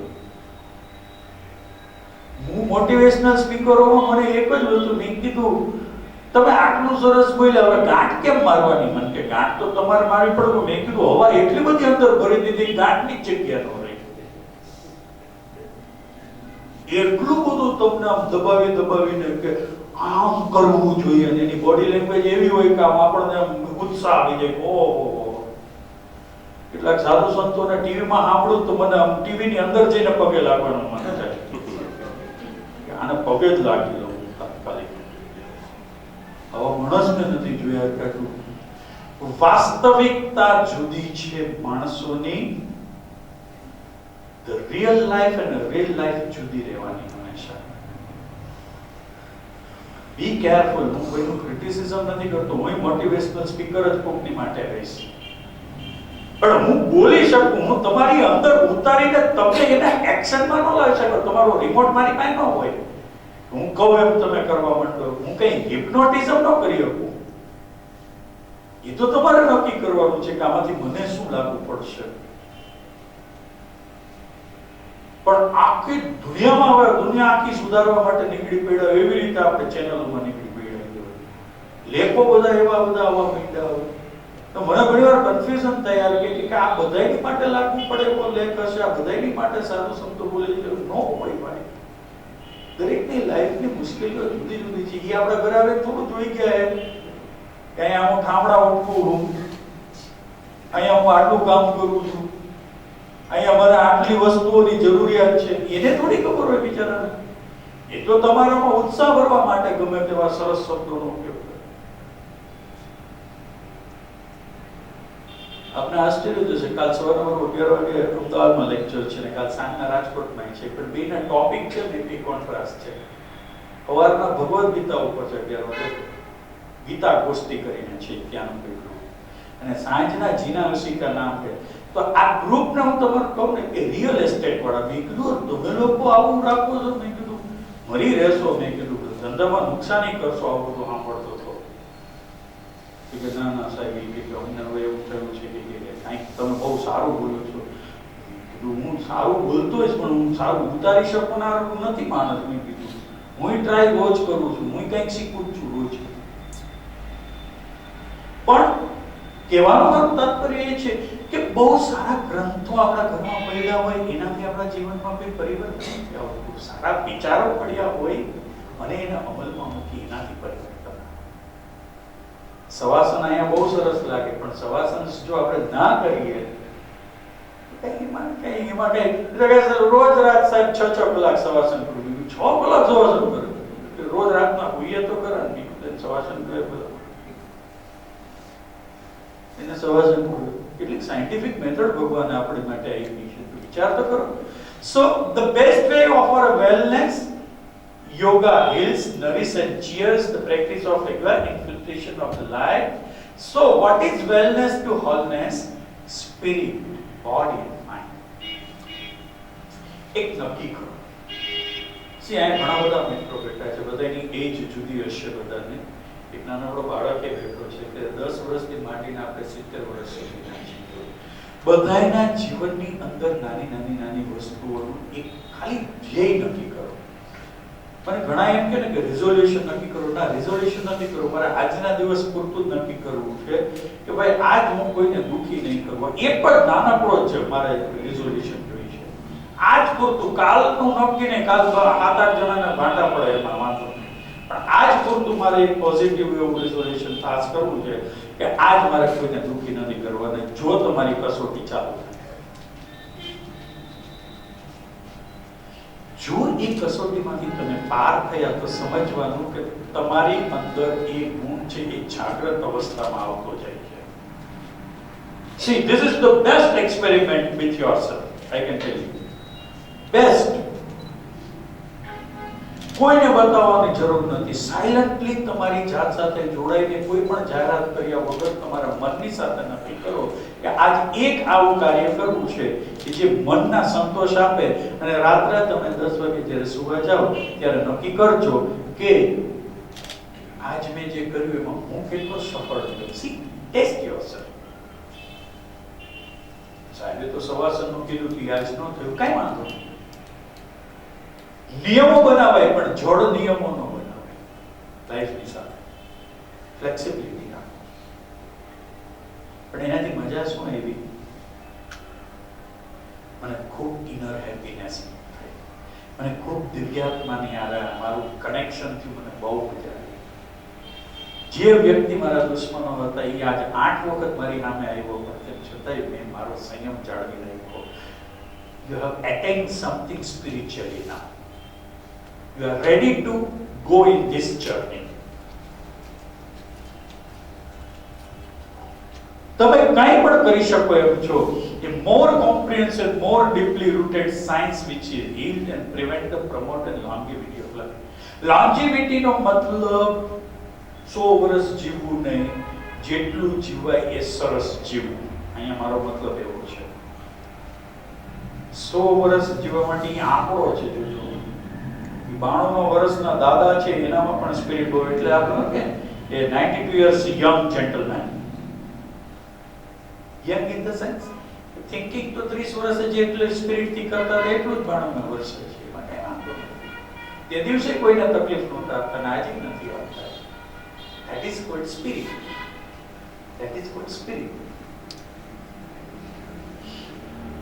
હું મોટિવેશનલ સ્પીકરોમાં મને એક જ વસ્તુ મેં કીધું, તમે આટલું સરસ બોલ્યા, હવે ગાંઠ કેમ મારવાની? મને કે ગાંઠ તો તમારે મારવી પડે. મેં કીધું હવા એટલી બધી અંદર ભરી દીધી, ગાંઠની જગ્યા ન રહી. એટલું બધું તમને આમ દબાવીને કે આમ કરવું જોઈએ, અને એની બોડી લેંગ્વેજ એવી હોય કે આમ આપણને ઉત્સાહ આવી જાય. ઓહો, કેટલાક સાધુ સંતોને ટીવીમાં સાંભળું તો મને આમ ટીવીની અંદર જઈને પગે લાગવાનું મન થાય કે આને પગે જ લાગી લઉં તાત્કાલિક. આવા માણસને નથી જોયા કેટલું. વાસ્તવિકતા જુદી છે માણસોની. The real life and the real life જુદી રહેવાની હંમેશા. Be careful. હું કોઈનું ક્રિટિસિઝમ નથી કરતો, હું મોટિવેશનલ સ્પીકર જ કોકની માટે રહીશ, પણ હું બોલી શકું, હું તમારી અંદર ઉતારીને તમને એના એક્શનમાં ન લાવી શકું. તમારો રિમોટ મારી પાસે ન હોય, હું કહું એમ તમે કરવા માંડો. હું કઈ હિપ્નોટિઝમ ન કરી શકું. એ તો તમારે નક્કી કરવાનું છે કે આમાંથી મને શું લાગુ પડશે. પણ આખી દુનિયામાં હવે દુનિયા આખી સુધારવા માટે નીકળી પડ્યા, એવી રીતે આપણે ચેનલોમાં નીકળી પડ્યા. લેખો બધા એવા બધા આવવા માંડ્યા હોય તો મને ઘણી વાર કન્ફ્યુઝન થાય કે આ બધાયની માટે લાગુ પડે એવો લેખ હશે, આ બધાયની માટે સાધુ સંતો બોલે છે. નો હોય ભાઈ, દરેકની લાઈફની મુશ્કેલીઓ જુદી જુદી છે. એ આપણા ઘરે આવે થોડું જોઈ ગયા કે અહીંયા હું ઠામડા ઉઠું, અહીંયા હું આટલું કામ કરું છું, અહીંયા મને આટલી વસ્તુઓની જરૂરિયાત છે, એને થોડી ખબર હોય બિચારાને. એ તો તમારામાં ઉત્સાહ ભરવા માટે ગમે તેવા સરસ શબ્દોનો ઉપયોગ કરે. આપને આશ્ચર્ય થશે, કાલ સવારે 11 વાગે અમદાવાદમાં લેક્ચર છે ને કાલ સાંજના રાજકોટમાં છે, પણ બેના ટોપિક છે ને એ કોન્ટ્રાસ્ટ છે. સવારના ભગવદ ગીતા ઉપર છે 11 વાગે ગીતા ગોષ્ઠી કરીને છે ત્યાંનું પેલું, અને સાંજના જીના વસિકા નામ છે. તો આ ગ્રુપને હું તમને કહું ને કે રિયલ એસ્ટેટ વાળા, મેં કીધું તમે લોકો આવું રાખો છો, મેં કીધું મરી રહેશો, મેં કીધું ધંધામાં નુકસાની કરશો, આવું બધું સાંભળતો હતો કે ના સાહેબ એ કે અમને હવે એવું થયું છે કે કાંઈક તમે બહુ સારું બોલો છો. હું સારું બોલતો હોઈશ પણ હું સારું ઉતારી શકનારું નથી માણસ. મેં કીધું હું ટ્રાય રોજ કરું છું, હું કંઈક શીખું છું રોજ. પણ કહેવાનું મારું તાત્પર્ય એ છે કે બહુ સારા ગ્રંથો આપણા ઘરમાં પડ્યા હોય, એનાથી આપણા જીવનમાં કોઈ પરિવર્તન નથી આવતું. સારા વિચારો પડ્યા હોય અને એને અમલમાં મૂકી એનાથી પરિવર્તન. સવાસન અહીંયા બહુ સરસ લાગે, પણ સવાસન જો આપણે ના કરીએ એમાં રોજ રાત સાહેબ 6 કલાક સવાસન કરું, 6 કલાક સવાસન કરું, રોજ રાતના હોઈએ તો ખરા ને સવાસન કરે બધા એને સવાસન કરું. કેટલીક સાયન્ટિફિક મેથડ ભગવાને આપણી માટે આપી છે, વિચાર તો કરો. So the best way of a wellness, yoga heals, nourishes and cheers the practice of regular infiltration of the life. So what is wellness to wholeness? Spirit, body and mind. એક નક્કી કરો. સી આ ઘણા બધા મિત્રો બેઠા છે, બધાની એજ જુદી હશે બધાને. એક નાનકડો બાળકે બેઠો છે કે 10 વર્ષથી માંડીને આપણે 70 વર્ષ સુધીના છીએ. બધાના જીવનની અંદર નાની નાની નાની વસ્તુઓનું એક ખાલી ધ્યેય નક્કી કરો. મને ઘણા એમ કે રિઝોલ્યુશન નક્કી કરો. ના, રિઝોલ્યુશન નથી કરવું, મારે આજના દિવસ પૂરતું જ નક્કી કરવું છે કે ભાઈ આજ હું કોઈને દુખી નહીં કરવા. એક જ નાનકડો જ છે મારે રિઝોલ્યુશન જોઈએ છે, આજ પૂરતું. કાલનું નક્કી નહીં, કાલ 7-8 જણાને ભાંડા પડે એમાં વાંધો નહીં, પણ આજ પૂરતું મારે એક પોઝિટિવ એવું રિઝોલ્યુશન ખાસ કરવું છે કે આજ મારે કોઈને દુખી નથી કરવાના. જો તમારી કસોટી ચાલુ થાય, જો એ કસોટીમાંથી તમે પાર થયા તો સમજવાનું કે તમારી અંદર એ ગુણ છે એ જાગૃત અવસ્થામાં આવતો જાય છે. See, this is the best experiment with yourself, I can tell you. Best. કોઈને બતાવવાની જરૂર નથી. સાયલેન્ટલી તમારી જાત સાથે જોડાઈને કોઈ પણ જાહેરાત કર્યા વગર તમારા મનની સાથે નક્કી કરો કે આજ એક આવું કાર્ય કરવું છે કે જે મનના સંતોષ આપે. અને રાત્રે તમે 10 વાગે જ્યારે સુવા જાઓ ત્યારે નક્કી કરજો કે આજ મેં જે કર્યું એમાં હું કેટલો સફળ થયો. See test yourself. સાહેબે તો સવાસનનું કીધું કે આજ ન થયું, કઈ વાંધો નહીં. નિયમો બનાવાય પણ જડ નિયમો ન બનાવાય. લાઈફની સાથે ફ્લેક્સિબિલિટી રાખો. પણ એનાથી મજા શું આવી? મને ખૂબ ઇનર હેપીનેસ થઈ. મને ખૂબ દિવ્યાત્માની મારું કનેક્શન થયું. મને બહુ મજા આવી. જે વ્યક્તિ મારા દુશ્મનો હતા એ આજે 8 વખત મારી સામે આવ્યો, પણ તેમ છતાંય મેં મારો સંયમ જાળવી રાખ્યો. You have attained something spiritually now. You are ready to go in this journey. તમે કંઈ પણ કરી શકો એમ છો. A more comprehensive, more deeply rooted science which is healed and prevent the promote and longevity of life. Longevity નો મતલબ 100 વર્ષ જીવવું નહીં, જેટલું જીવાય એ સરસ જીવવું. અહીંયા મારો મતલબ એવો છે. 100 વર્ષ જીવવા માટે આંકડો છે. જોજો 92 વર્ષના દાદા છે એનામાં પણ સ્પિરિટ હોય. એટલે આપણે કે એ 92 years young gentleman. Young in the sense thinking તો 30 વર્ષે જેટલું સ્પિરિટ થી કરતા હતા એટલું જ 92 વર્ષે છે. એમાં કઈ વાંધો નથી. તે દિવસે કોઈને તકલીફ નહોતા આપતા અને આજે નથી આપતા. That is called spirit. That is called spirit.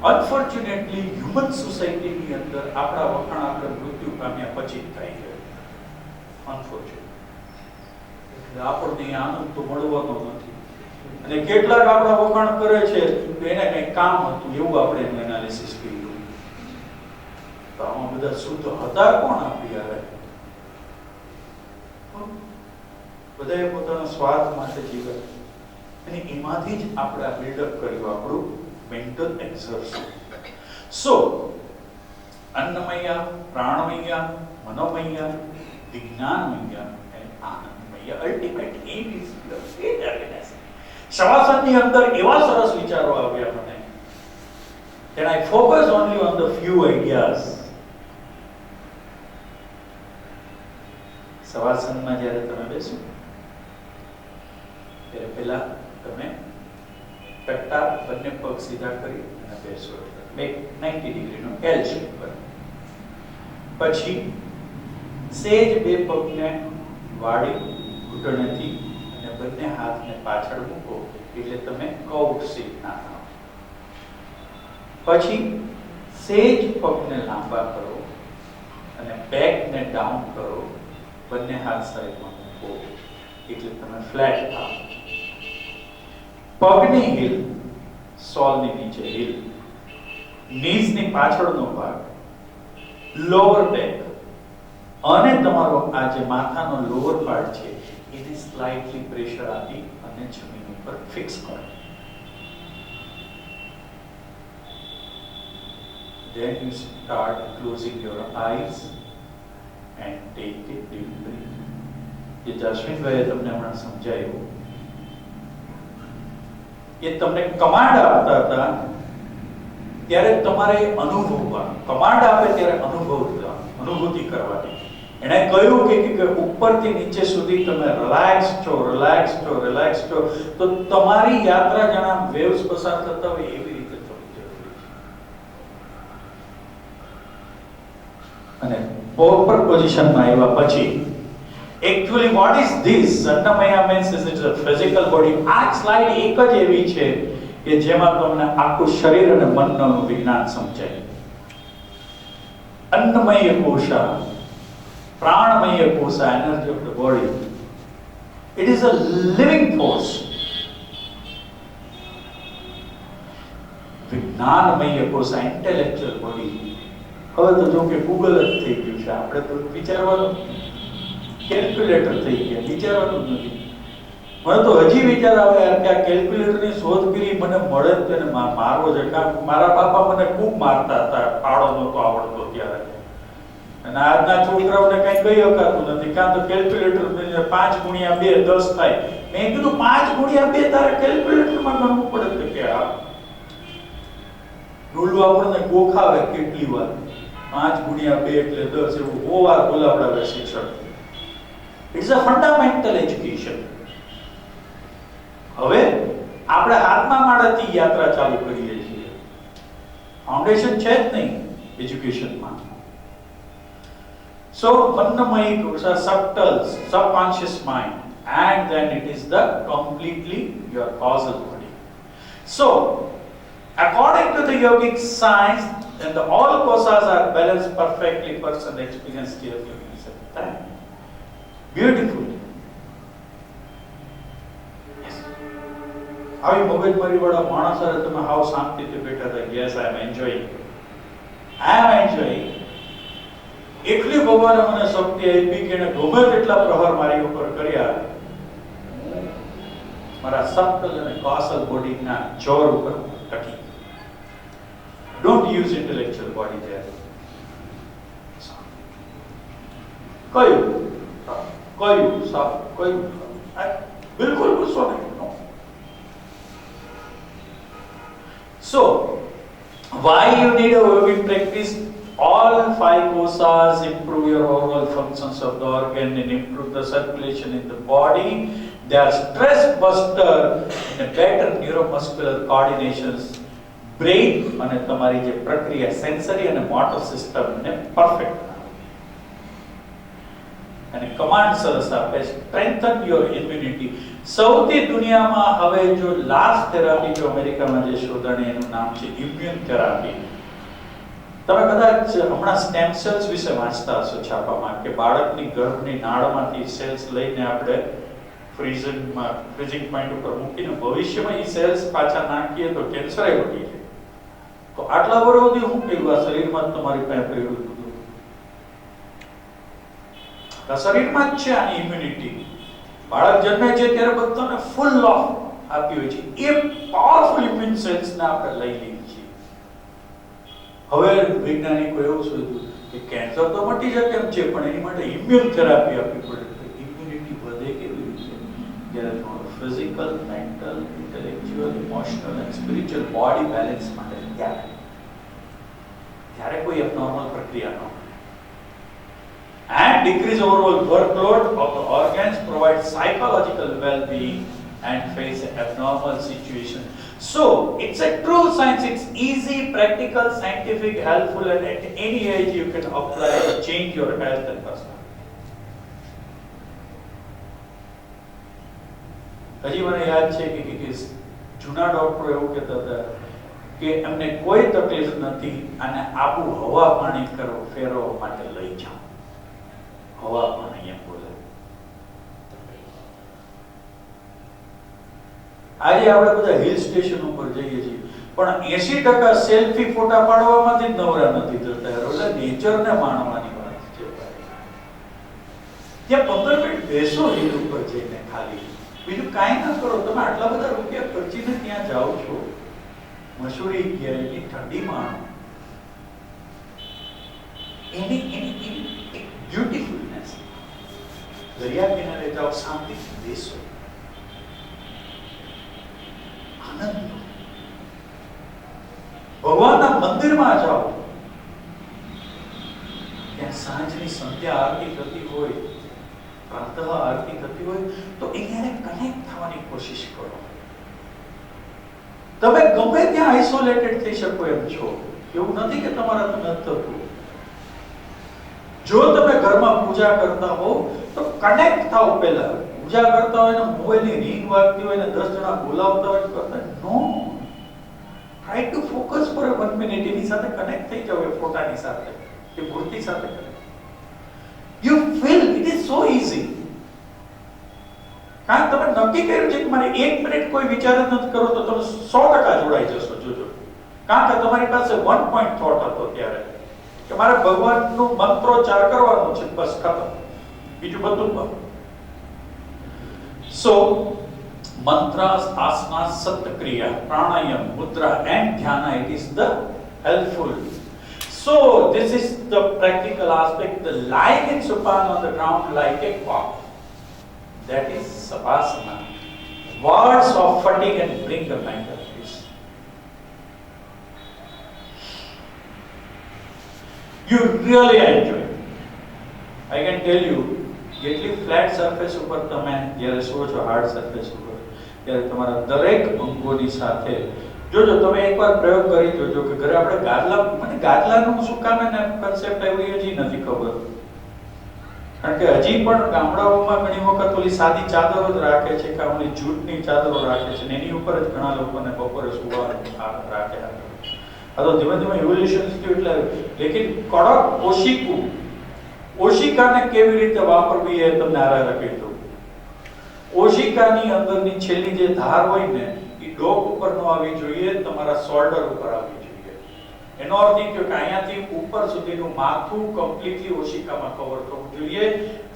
Unfortunately, human society ની અંદર આપણા વખાણ આપણે મૃત્યુ પામ્યા પછી થાય છે. Unfortunately. એટલે આપણને આનંદ તો મળવાનો નથી. અને કેટલાક આપણા વખાણ કરે છે તો એને કઈ કામ હતું એવું આપણે એનું એનાલિસિસ કર્યું. તો આમાં બધા શુદ્ધ હતા કોણ આપણી આવે? બધાએ પોતાના સ્વાર્થ માટે જીવે અને એમાંથી જ આપણે આ બિલ્ડઅપ કર્યું આપણું મેન્ટલ એક્સર્શન. સો અન્નમય, પ્રાણમય, મનોમય, વિજ્ઞાનમય અને આનંદમય. Ultimate aim is great happiness. શવાસનની અંદર એવા સરસ વિચારો આવ્યા મને. Then I focus only on the few ideas. શવાસનમાં જ્યારે તમે બેસો ત્યારે પહેલા તમે ટટ્ટા બંને પગ સીધા કરી અને બેસો. એક 90 ડિગ્રીનો એલ શેપ પર. પછી સેજ બે પગને વાળી ઘૂંટણેથી અને બંને હાથને પાછળ મૂકો એટલે તમે કર્વ શેપના થાઓ. પછી સેજ પગને લાંબા કરો અને બેકને ડાઉન કરો. બંને હાથ સાઈડમાં મૂકો એટલે તમે ફ્લેટ થાઓ. પગની હીલ સોલની નીચે હીલ, નીઝની પાછળનો ભાગ, લોઅર બેક અને તમારો આ જે માથાનો લોઅર પાર્ટ છે એને સ્લાઇટલી પ્રેશર આપી અને જમીન ઉપર ફિક્સ કરો. Then you start closing your eyes and take a deep breath. જે જશમીનભાઈએ તમને હમણાં સમજાયું એ તમને કમાન્ડ આપતા હતા ત્યારે તમારે અનુભવવા. કમાન્ડ આપે ત્યારે અનુભૂતિ કરવાની. એણે કહ્યું કે ઉપરથી નીચે સુધી તમે રિલેક્સ છો, રિલેક્સ છો, રિલેક્સ છો. તો તમારી યાત્રા જાણે વેવ્સ પસાર થતા હોય એવી રીતે થવી જરૂરી છે. અને પ્રોપર પોઝિશનમાં આવ્યા પછી actually what is this? Annamaya means is it a physical body. આ સ્લાઇડ એક જ એવી છે કે જેમાં તમને આખું શરીર અને મનનું વિજ્ઞાન સમજાય. અન્નમય કોષા, પ્રાણમય કોષા, energy of the body. It is a living force. વિજ્ઞાનમય કોષા, intellectual body. હવે તો જો કે ગૂગલ જ થઈ ગયું છે. આપણે તો વિચારવાનું કેલ્ક્યુલેટર થઈ ગયા, વિચારવાનું નથી. મને તો હજી વિચાર આવે યાર કે આ કેલ્ક્યુલેટરની શોધ કરી મને મળે તો એને મારવો છે. કારણ મારા બાપા મને ખૂબ મારતા હતા, પાડો નહોતો આવડતો ત્યારે. અને આજના છોકરાઓને કઈ કહી શકાતું નથી. કાં તો કેલ્ક્યુલેટર 5 ગુણ્યા 2 10 થાય. મેં કીધું 5 ગુણ્યા 2 તારે કેલ્ક્યુલેટરમાં ગણવું પડે તો કે આ ડોલું આપણને ગોખાવે કેટલી વાર. 5 ગુણ્યા 2 એટલે 10 એવું બહુ વાર બોલાવડાવે શિક્ષક. It's a fundamental education. હવે આપણે હાથમાં માળાથી યાત્રા ચાલુ કરીએ છીએ. ફાઉન્ડેશન છે જ નહીં એજ્યુકેશનમાં. So Annamaya Kosha, subtle, subconscious mind, and then it is the completely your causal body. So, according to the yogic science, then all kosas are balanced perfectly. Person experience clear feelings at the time. Beautiful. Yes. How you move it, Marivada Manasara, how Santi better than yes, I am enjoying. I am enjoying. એટલી ભગવાને મને શક્તિ આપી કે એને ગમે તેટલા પ્રહાર મારી ઉપર કર્યા, મારા સબટલ અને કોસલ બોડીના જોર ઉપર ટકી. Don't use intellectual body there. કયું બિલકુલ ગુસ્સો નહીં. So why you need a yogic practice? All 5 kosas improve your overall functions of the organ and improve the circulation in the body. They are stress buster and better neuromuscular coordinations. Brain અને તમારી જે પ્રક્રિયા sensory અને motor system ને perfect. અને command સરસ આપે, strengthen your immunity. સૌથી દુનિયામાં હવે જો લાસ્ટ થેરાપી જો અમેરિકામાં જે શોધાણી એનું નામ છે ઇમ્યુન થેરાપી. તમે કદાચ હમણાં સ્ટેમ સેલ્સ વિશે વાંચતા હશો છાપામાં કે બાળકની ગર્ભની નાળમાંથી સેલ્સ લઈને આપણે ફ્રીઝિંગ પોઈન્ટ ઉપર મૂકીને ભવિષ્યમાં એ સેલ્સ પાછા નાખીએ તો કેન્સર એ વધી જાય. તો આટલા વર્ષ સુધી હું કહ્યું આ શરીરમાં તમારી પાસે પડ્યું હતું. આ શરીરમાં જ છે આની ઇમ્યુનિટી. બાળક જન્મે છે ત્યારે બધાને ફૂલ ઓફ આપી હોય છે. એ પાવરફુલ ઇમ્યુન સેલ્સને આપણે લઈ લઈએ છીએ. હવે વૈજ્ઞાનિકો એવું શોધ્યું કે કેન્સર તો મટી શકે એમ છે, પણ એની માટે ઇમ્યુન થેરાપી આપવી પડે. ઇમ્યુનિટી વધે કેવી રીતે? જ્યારે તમારું physical, mental, intellectual, emotional and spiritual body balance માટે ત્યારે કોઈ એબનોર્મલ પ્રક્રિયા ન હોય. And decrease overall workload of the organs, provide psychological well-being and face abnormal situation. So, it's a true science. It's easy, practical, scientific, helpful, and at any age you can apply to change your health and personality. હજી મને યાદ છે કે જૂના ડોક્ટરો એવું કહેતા હતા કે એમને કોઈ તકલીફ નથી અને આબુ હવા પાણી કરો ફેરવવા માટે લઈ જાઓ. હવા પાણી એમ બોલે. આજે આપણે બધા હિલ સ્ટેશન ઉપર જઈએ છીએ, પણ 80% સેલ્ફી ફોટા પાડવામાંથી જ નવરા નથી થતા. એટલે નેચરને માણવાની વાત છે. ત્યાં 15 મિનિટ બેસો હિલ ઉપર જઈને, ખાલી બીજું કાંઈ ના કરો. તમે આટલા બધા રૂપિયા ખર્ચીને ત્યાં જાઓ છો, મસૂરી ગયા, એની ઠંડી માણો, એની બ્યુટીફુલનેસ. દરિયા કિનારે જાઓ, શાંતિથી બેસો, આનંદ. ભગવાનના મંદિરમાં જાઓ, ત્યાં સાંજની સંધ્યા આરતી થતી હોય, પ્રાતઃ આરતી થતી હોય, તો એને કનેક્ટ થવાની કોશિશ કરો. તમે ગમે ત્યાં આઇસોલેટેડ થઈ શકો એમ છો. એવું નથી કે તમારાથી નથી થતું. જો તમે ઘરમાં પૂજા કરતા હો તો કનેક્ટ થાઓ. પહેલા પૂજા કરતા હોય ને મોબાઈલની રિંગ વાગતી હોય ને 10 જણા બોલાવતા હોય કરતા નો, try to focus for 1 minute. એની સાથે કનેક્ટ થઈ જાવ, એ ફોટાની સાથે, એ મૂર્તિ સાથે connect. You feel it is so easy. કારણ તમે નક્કી કર્યું છે કે મારે 1 મિનિટ કોઈ વિચાર જ નથી કરવો, તો તમે 100% જોડાઈ જશો. જોજો, કારણ કે તમારી પાસે 1 પોઈન્ટ થોટ હતો ત્યારે કે મારે ભગવાનનો મંત્રોચ્ચાર કરવાનો છે, બસ ખતમ, બીજું બધું બંધ. સો mantras, asanas, satkriya, pranayam, mudra and dhyana, it is the helpful. So this is the practical aspect. The lying in supine on the ground like a cock, that is savasana. Words of fatigue and bring the mental peace. You really enjoy. I can tell you, જેટલી flat surface ઉપર તમે જ્યારે સો છો, hard surface ઉપર, ત્યારે તમારા દરેક અંગોની સાથે જોજો. તમે એકવાર પ્રયોગ કરી જોજો કે ઘરે આપણે ગાદલા, મને ગાદલાનું શું કામ એને કન્સેપ્ટ આવ્યો હજી નથી ખબર. કારણ કે હજી પણ ગામડાઓમાં ઘણી વખત ઓલી સાદી ચાદરો જ રાખે છે કે ઓલી જૂટની ચાદરો રાખે છે ને એની ઉપર જ ઘણા લોકોને બપોરે સુવાનું રાખે. આ તો ધીમે ધીમે ઇવોલ્યુશન થયું એટલે. લેકિન કડક ઓશિકું, ઓશિકાને કેવી રીતે વાપરવી એ તમને આરારે કહી દઉં. ઓશિકાની અંદરની છેલ્લી જે ધાર હોય ને એ ડોક ઉપર ન આવવી જોઈએ, તમારા શોલ્ડર ઉપર આવવી જોઈએ. એનો અર્થ એ કે અહીંયાથી ઉપર સુધીનું માથું કમ્પ્લીટલી ઓશિકામાં કવર થવું જોઈએ.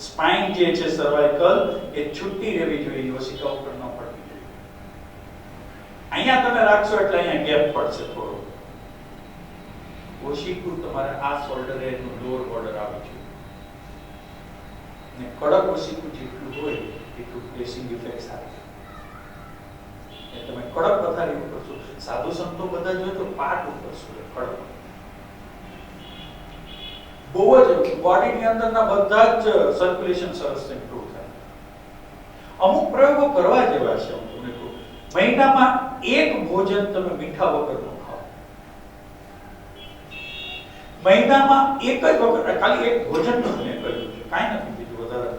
સ્પાઇન જે છે સર્વાઇકલ એ છૂટી રહેવી જોઈએ, ઓશિકા ઉપર ન પડવી જોઈએ. અહીંયા તમે રાખશો એટલે અહીંયા ગેપ પડશે થોડો. ઓશિકું તમારે આ શોલ્ડર એનું લોઅર બોર્ડર આવવું જોઈએ ને કડક ઓશિકું જેટલું હોય એટલું પ્લેસિંગ ઇફેક્ટ સારી. તમે કડક પથારી ઉપર છો, સાધુ સંતો બધા જોઈએ તો પાટ ઉપર સુલે કડક. બહુ જ બોડીની અંદરના બધા જ સર્ક્યુલેશન સરસ ઇમ્પ્રૂવ થાય. અમુક પ્રયોગો કરવા જેવા છે. હું તમને કહું, મહિનામાં એક ભોજન તમે મીઠા વગરનું ખાઓ. મહિનામાં એક જ વખત, ખાલી એક ભોજન મેં કર્યું છે, કાંઈ નથી બીજું વધારે.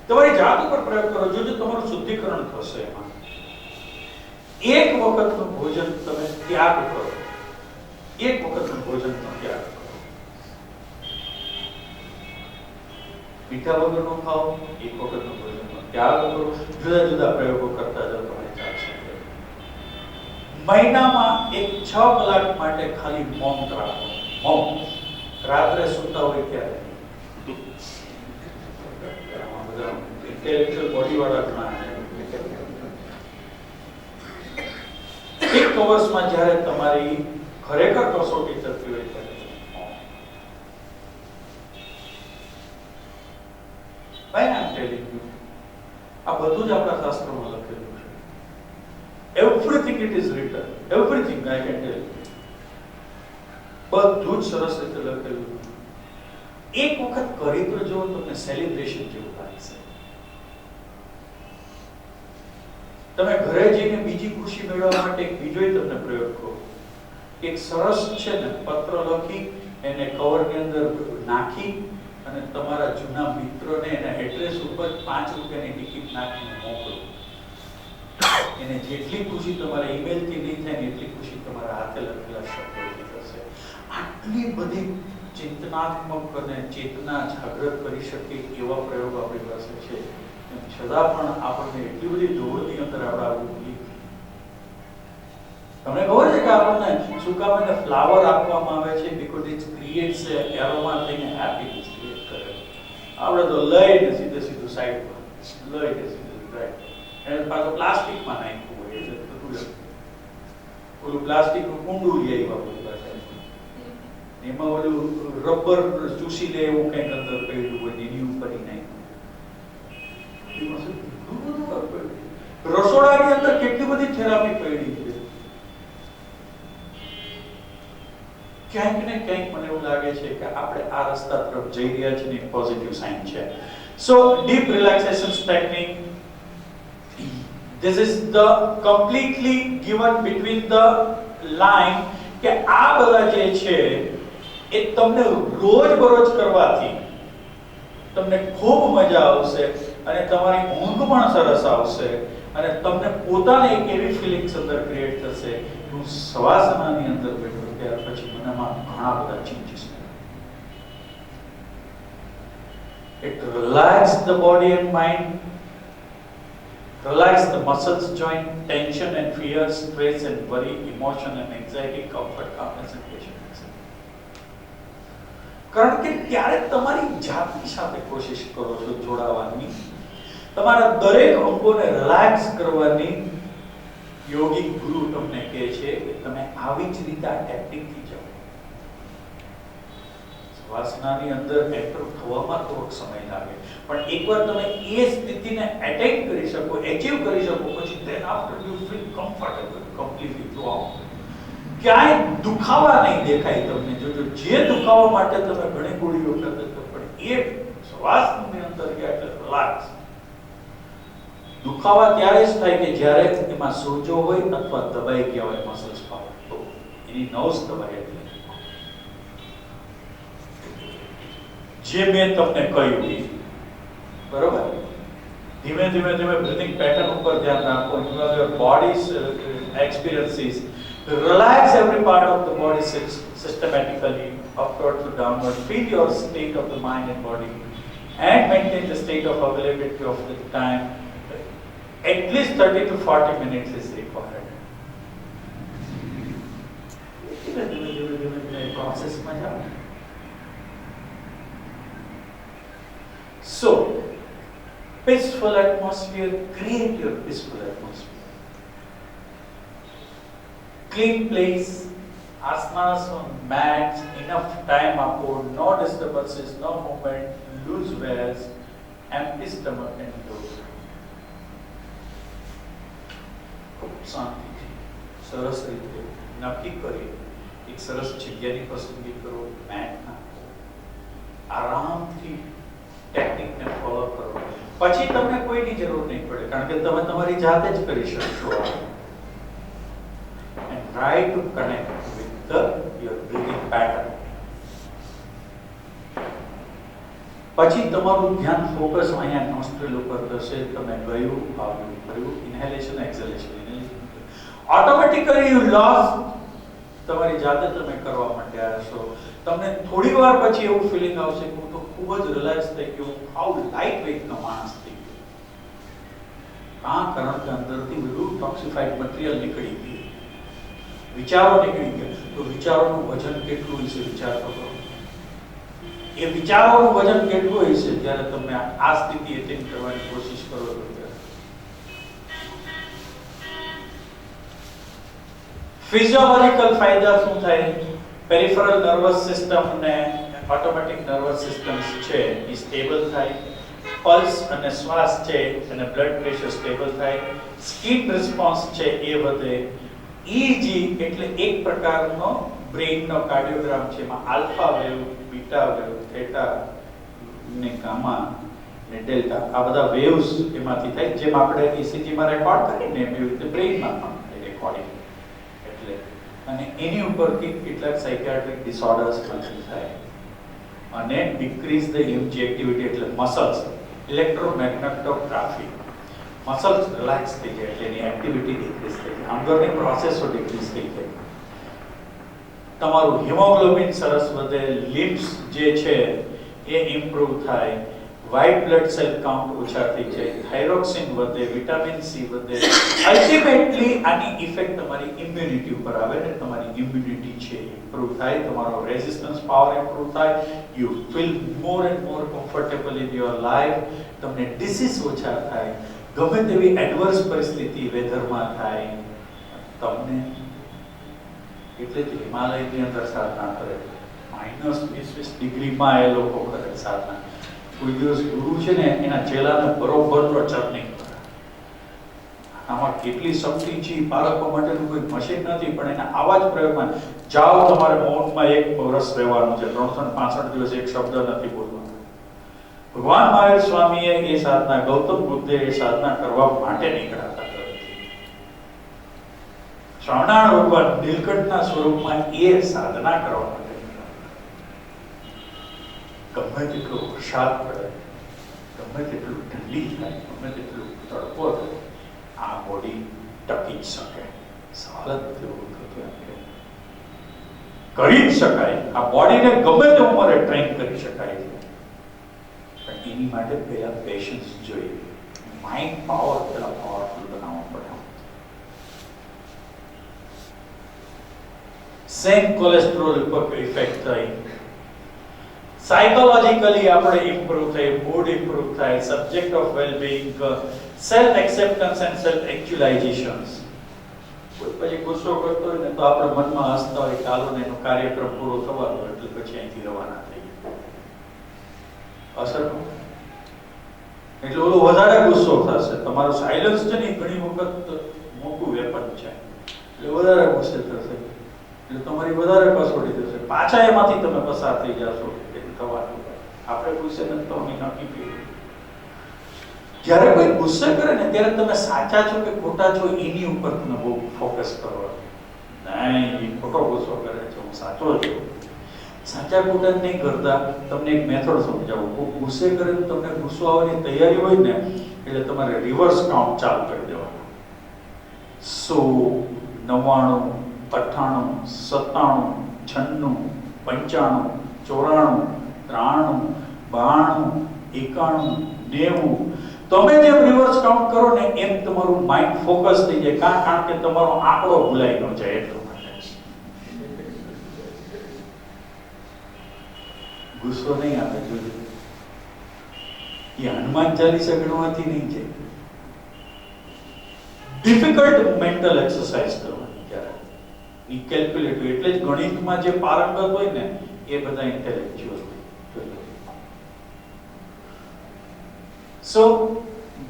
તમારી જાત ઉપર પ્રયોગ કરો, જોજો તમારું શુદ્ધિકરણ થશે. એમાં એક વખતનું ભોજન તમે ત્યાગ કરો, એક વખતનું ભોજન તમે ત્યાગ કરો. મીઠા વગરનું ખાઓ, એક વખતનું ભોજનનો ત્યાગ કરો. જુદા જુદા પ્રયોગો કરતા જાઓ, તમારી ચાલશે. મહિનામાં એક 6 કલાક માટે ખાલી મૌન રાખો. મૌન રાત્રે સૂતા હોય ત્યારે. ઇન્ટેલેક્ચ્યુઅલ બોડી વાળા ઘણા એક કવર્સમાં જ્યારે તમારી ખરેખર કસોટી થતી હોય ત્યારે આ બધું જ આપણા શાસ્ત્રોમાં લખેલું છે. Everything it is return, everything I can tell you. બધું જ સરસ રીતે લખેલું. એક વખત કરી તો જો તમને સેલિબ્રેશન જેવું લાગશે. તમે ઘરે જઈને બીજી ખુશી મેળવવા માટે એક બીજો તમને પ્રયોગ કરો. એક સરસ છે ને પત્ર લખી એને કવરની અંદર નાખી અને તમારા જૂના મિત્રોને એના એડ્રેસ ઉપર 5 રૂપિયાની ટિકિટ નાખીને મોકલો. એને જેટલી ખુશી તમારા ઈમેલથી નહીં થાય ને એટલી ખુશી તમારા હાથે લખેલા શબ્દોથી થશે. આટલી બધી ચિંતનાત્મક અને ચેતના જાગૃત કરી શકે એવા પ્રયોગો આપણી પાસે છે. છતાં પણ આપણને એટલી બધી દોડની અંદર આપણે આવવું જોઈએ. તમને ખબર છે કે આપણને શું કામ એને ફ્લાવર આપવામાં આવે છે? બીકોઝ ઇટ ક્રિએટ્સ એરોમા થઈને હેપીનેસ ક્રિએટ કરે. આપણે તો લઈને સીધે સીધું સાઈડ પર લઈને સીધું રાઈટ. એને પાછું પ્લાસ્ટિકમાં નાખ્યું હોય એટલે બધું ઓલું પ્લાસ્ટિકનું કુંડું લઈ આવ્યા બધું પાછા. એમાં ઓલું રબર ચૂસી લે એવું કંઈક અંદર પડ્યું હોય એની ઉપર નાખ્યું. રસોડાની અંદર કેટલી બધી થેરાપી પડી છે. ક્યાંક ને ક્યાંક મને એવું લાગે છે કે આપણે આ રસ્તા તરફ જઈ રહ્યા છીએ. એક પોઝિટિવ સાઇન છે. So deep relaxation technique, this is the completely given between the line કે આ બધા જે છે એ તમને રોજબરોજ કરવાથી તમને ખૂબ મજા આવશે અને તમારી ઊંઘ પણ સરસ આવશે અને તમને પોતાને એક એવી ફિલિંગ્સ અંદર ક્રિએટ થશે કે હું શવાસનાની અંદર બેઠો ત્યાર પછી મનમાં ઘણા બધા ચેન્જીસ થાય. It relax the body and mind, relax the muscles, joint, tension and fear, stress and worry, emotion and anxiety, comfort, calmness and patience. કારણ કે ત્યારે તમારી જાતની સાથે કોશિશ કરો છો જોડાવાની, તમારા દરેક અંગોને રિલેક્સ કરવાની. યોગી ગુરુ તમને કહે છે કે તમે આવી જ રીતે આ ટેકનિકથી જાઓ. શ્વાસનાની અંદર એન્ટર થવામાં થોડોક સમય લાગે, પણ એકવાર તમે એ સ્થિતિને એટેક કરી શકો, એચીવ કરી શકો, પછી then after you feel comfortable completely throughout. ક્યાંય દુખાવા નહીં દેખાય તમને. જોજો જે દુખાવા માટે તમે ઘણી ગોળીઓ કરતા પણ એ શ્વાસનું નિયંત્રણ ગયા એટલે રિલેક્સ. દુખાવા ત્યારે જ થાય કે જ્યારે એમાં સોજો હોય અથવા દબાઈ ગયા હોય મસલ્સ પાવર, તો એની નર્વ્સ દબાય એટલે જે મેં તમને કહ્યું બરોબર. ધીમે ધીમે ધીમે બ્રીથિંગ પેટર્ન ઉપર ધ્યાન રાખો. Your bodies experiences, relax every part of the body systematically, upward to downward. Feel your state of the mind and body and maintain the state of availability of the time. At least 30 to 40 minutes is required. Process mein jao. So, peaceful atmosphere, create your peaceful atmosphere. Clean place, asanas on mats, enough time apo, no disturbances, no movement, loose wears, empty stomach and throat. શાંતિથી સરસ રીતે નક્કી કરી એક સરસ જગ્યાની પસંદગી કરો, મેટ નાખો, આરામથી ટેકનિકને ફોલો કરો. પછી તમને કોઈની જરૂર નહીં પડે, કારણ કે તમે તમારી જાતે જ કરી શકશો. And try to connect with your breathing pattern. પછી તમારું ધ્યાન ફોકસ અહીંયા નોસ્ટ્રિલ ઉપર થશે. તમે ગયું આવ્યું કર્યું, ઇન્હેલેશન એક્સહેલેશન, ઓટોમેટિકલી યુ લોસ. તમારી જાતે તમે કરવા માંડ્યા હશો. તમને થોડી વાર પછી એવું ફિલિંગ આવશે કે હું તો ખૂબ જ રિલેક્સ થઈ ગયો, હાઉ લાઇટ વેઇટનો માણસ થઈ ગયો. કારણ કે અંદરથી બધું ટોક્સિફાઈડ મટીરિયલ નીકળી ગયું, વિચારો નીકળી ગયા. તો વિચારોનું વજન કેટલું હશે વિચાર કરો. એ વિચારોનું વજન કેટલું હશે જ્યારે તમે આ સ્થિતિ એટેન કરવાની કોશિશ કરો છો. ફિઝિયોલોજીકલ ફાયદા શું થાય? પેરિફેરલ નર્વસ સિસ્ટમ ને ઓટોમેટિક નર્વસ સિસ્ટમ્સ છે એ સ્ટેબલ થાય. પલ્સ અને શ્વાસ છે અને બ્લડ પ્રેશર સ્ટેબલ થાય. સ્કિન રિસ્પોન્સ છે એ વધે. EEG એટલે એક પ્રકારનો બ્રેઇનનો કાર્ડિયોગ્રામ છે. એમાં alpha wave, beta wave, theta ને ગામા ને ડેલ્ટા, આ બધા વેવ્સ એમાંથી થાય. જેમ આપણે ECG માં રેકોર્ડ કરીને એવી રીતે બ્રેઇનમાં પણ રેકોર્ડિંગ. એટલે અને એની ઉપરથી કેટલાક સાયકિયાટ્રિક ડિસઓર્ડર્સ પણ થાય. અને ડિક્રીઝ ધ EMG એક્ટિવિટી એટલે મસલ્સ ઇલેક્ટ્રોમેગ્નેટોગ્રાફી, મસલ્સ રિલેક્સ થઈ જાય એટલે એની એક્ટિવિટી ડિક્રીઝ થઈ જાય, અંદરની પ્રોસેસો ડિક્રીઝ થઈ જાય. તમારું હિમોગ્લોબિન સરસ વધે, લિમ્સ જે છે એ ઇમ્પ્રૂવ થાય, વ્હાઇટ બ્લડ સેલ કાઉન્ટ ઓછા થઈ જાય, થાઇરોક્સિન વધે, વિટામિન સી વધે. અલ્ટિમેટલી આની ઇફેક્ટ તમારી ઇમ્યુનિટી ઉપર આવે ને તમારી ઇમ્યુનિટી છે ઇમ્પ્રૂવ થાય, તમારો રેઝિસ્ટન્સ પાવર ઇમ્પ્રૂવ થાય, you feel more and more comfortable in your life. તમને ડિસીઝ ઓછા થાય, ગમે તેવી એડવર્સ પરિસ્થિતિ વેધરમાં થાય તમને. એટલે જ હિમાલયની અંદર સાધના કરે, -20 ડિગ્રીમાં એ લોકો કરે સાધના. કોઈ દિવસ ગુરુ છે ને એના ચેલાને બરોબરનો ચરનિંગ કરે. આમાં કેટલી શક્તિ છે બાળકો માટેનું કોઈ મશીન નથી, પણ એના આવા જ પ્રયોગમાં જાઓ, તમારે મૌનમાં 1 વર્ષ રહેવાનું છે, 365 દિવસ એક શબ્દ નથી બોલવાનો. ભગવાન મહાવીર સ્વામીએ એ સાધના, ગૌતમ બુદ્ધે એ સાધના કરવા માટે નીકળ્યા હતા. સ્વામિનારાયણ ભગવાન નીલકંઠના સ્વરૂપમાં એ સાધના કરવા માટે ગમે તેટલો વરસાદ પડે, ગમે તેટલું ઠંડી થાય, ગમે તેટલું તડકો થાય, આ બોડી ટકી જ શકે. સવાલ જ તેવું થતું કરી જ શકાય. આ બોડીને ગમે તે ઉંમરે ટ્રેન કરી શકાય છે, પણ એની માટે પહેલા પેશન્સ જોઈએ. માઇન્ડ પાવર પહેલા પાવરફુલ બનાવવો પડે. સેમ કોલેસ્ટ્રોલ ઉપર ઇફેક્ટ થઈ, સાયકોલોજીકલી આપણે ઇમ્પ્રૂવ થઈ, મૂડ ઇમ્પ્રૂવ થાય, subject of wellbeing, self acceptance and self actualizations. પછી ગુસ્સો કરતો હોય ને તો આપણે મનમાં હસતા હોય, ચાલો ને એનો કાર્યક્રમ પૂરો થવાનો એટલે પછી અહીંથી રવાના થઈએ. અસર એટલે ઓલો વધારે ગુસ્સો થશે. તમારો સાયલન્સ છે ને ઘણી વખત મોટું વેપન છે, એટલે વધારે ગુસ્સે થશે, એટલે તમારી વધારે કસોટી થશે. પાછા એમાંથી તમે પસાર થઈ જશો. થવાનું આપણે ગુસ્સે નથી તો અમે નક્કી કર્યું. જ્યારે કોઈ ગુસ્સે કરે ને ત્યારે તમે સાચા છો કે ખોટા છો એની ઉપર તમે બહુ ફોકસ કરો. નહીં, એ ખોટો ગુસ્સો કરે છે, હું સાચો છું. સાચા ખોટા નહીં કરતા તમને એક મેથડ સમજાવું. કોઈ ગુસ્સે કરે તો તમને ગુસ્સો આવવાની તૈયારી હોય ને એટલે તમારે રિવર્સ કાઉન્ટ ચાલુ કરી દેવાનું. 100, 99, 98, 97, 96, 95, 93, 92, 91, 90. તમે જેમ રિવર્સ કાઉન્ટ કરો ને એમ તમારું માઇન્ડ ફોકસ થઈ જાય. કારણ કે તમારો આંકડો ભૂલાઈ ન જાય એટલો માટે. ગુસ્સો નહીં આવે જોજો. એ હનુમાન ચાલીસા ગણવાથી નહીં જાય. ડિફિકલ્ટ મેન્ટલ એક્સરસાઇઝ કરવાની ક્યારે. એ કેલ્ક્યુલેટિવ એટલે જ ગણિતમાં જે પારંગત હોય ને એ બધા ઇન્ટેલેક્ચ્યુઅલ હોય. સો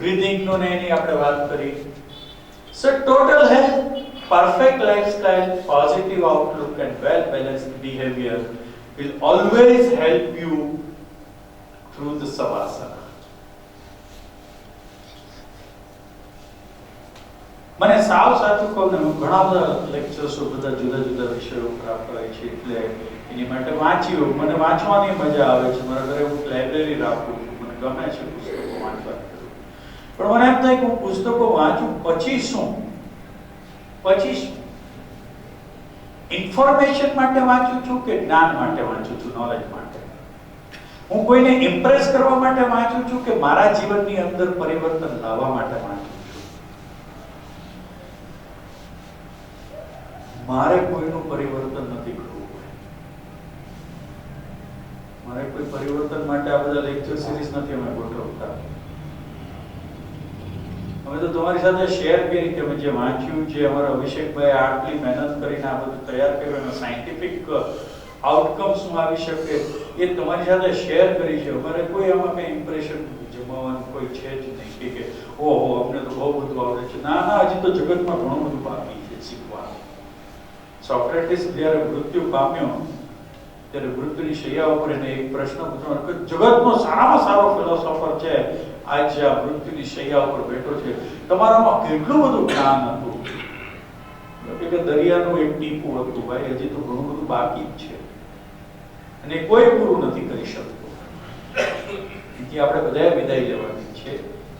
બ્રીથિંગ નો ને એની આપણે વાત કરી. સો total health, perfect lifestyle, positive Outlook and well balanced behaviour will always help you through the savasana. મને સાવ સાચું કહું ને, હું ઘણા બધા લેક્ચર્સ બધા જુદા જુદા વિષયો ઉપર આપતા હોય છે, એટલે એની માટે વાંચ્યું. મને વાંચવાની મજા આવે છે. મારા ઘરે હું લાઇબ્રેરી રાખું છું, મને ગમે છે પુસ્તકો વાંચવા. પણ મને એમ થાય કે હું પુસ્તકો વાંચું પછી શું? ઇન્ફોર્મેશન માટે વાંચું છું કે જ્ઞાન માટે વાંચું છું, નોલેજ માટે? હું કોઈને ઇમ્પ્રેસ કરવા માટે વાંચું છું કે મારા જીવનની અંદર પરિવર્તન લાવવા માટે વાંચું છું? મારે કોઈનું પરિવર્તન નથી કરવું. મારે કોઈ પરિવર્તન માટે આ બધા લેક્ચર સિરીઝ નથી અમે ગોઠવતા. અમે તો તમારી સાથે શેર કરી કે અમે જે વાંચ્યું, જે અમારા અભિષેકભાઈ આટલી મહેનત કરીને આ બધું તૈયાર કર્યું, એનો સાયન્ટિફિક આઉટકમ શું આવી શકે એ તમારી સાથે શેર કરી છે. અમારે કોઈ આમાં કઈ ઇમ્પ્રેશન જમાવવાનું કોઈ છે જ નહીં કે ઓહો અમને તો બહુ બધું આવડે છે. ના ના, હજી તો જગતમાં ઘણું બધું બાકી છે શીખવાનું. સોક્રેટિસ જ્યારે મૃત્યુ પામ્યો ત્યારે મૃત્યુની શૈયા ઉપર એને એક પ્રશ્ન પૂછવાનો કે જગતનો સારામાં સારો ફિલોસોફર છે, આજ આ મૃત્યુની શૈયા ઉપર બેઠો છે, તમારામાં કેટલું બધું જ્ઞાન હતું? કે દરિયાનું એક ટીપું હતું ભાઈ, હજી તો ઘણું બધું બાકી જ છે અને કોઈ પૂરું નથી કરી શકતું. એથી આપણે બધાએ વિદાય લેવાની છે.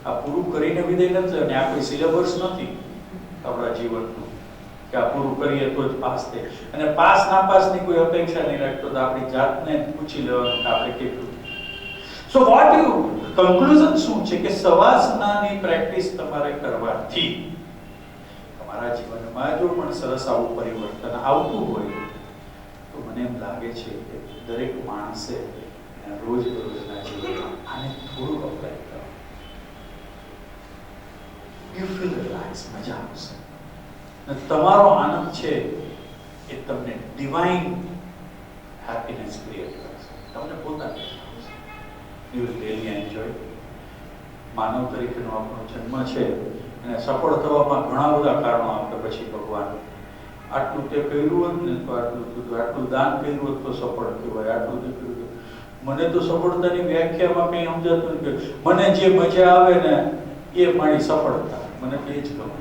આ પૂરું કરીને વિદાય નથી લેવાની. આ કોઈ સિલેબસ નથી આપણા જીવનનું કે આ પૂરું કરીએ તો જ પાસ થાય. અને પાસ નાપાસની કોઈ અપેક્ષા નહીં રાખતો. તો આપણી જાતને પૂછી લેવાનું કે આપણે કેટલું. સો વોટ યુ કન્ક્લુઝન શું છે કે સવાસનાની પ્રેક્ટિસ તમારે કરવાથી તમારા જીવનમાં જો પણ સરસ આવું પરિવર્તન આવતું હોય તો મને એમ લાગે છે કે દરેક માણસે રોજબરોજના જીવનમાં આને થોડું અપ્લાય કરો. યુ ફીલ રિલેક્સ, મજા આવશે. તમારો આનંદ છે એ તમને ડિવાઇન હેપીનેસ ક્રિએટ કરશે. તમને પોતાને યુ વિલ રિયલી એન્જોય. માનવ તરીકેનો આપણો જન્મ છે અને સફળ થવામાં ઘણા બધા કારણો આપણે પછી ભગવાન આટલું તે કર્યું હોત ને તો આટલું દાન કર્યું હોત તો સફળ કહેવાય, આટલું તે કર્યું. મને તો સફળતાની વ્યાખ્યામાં કંઈ સમજાતું નથી. મને જે મજા આવે ને એ મારી સફળતા, મને તો એ જ ગમે.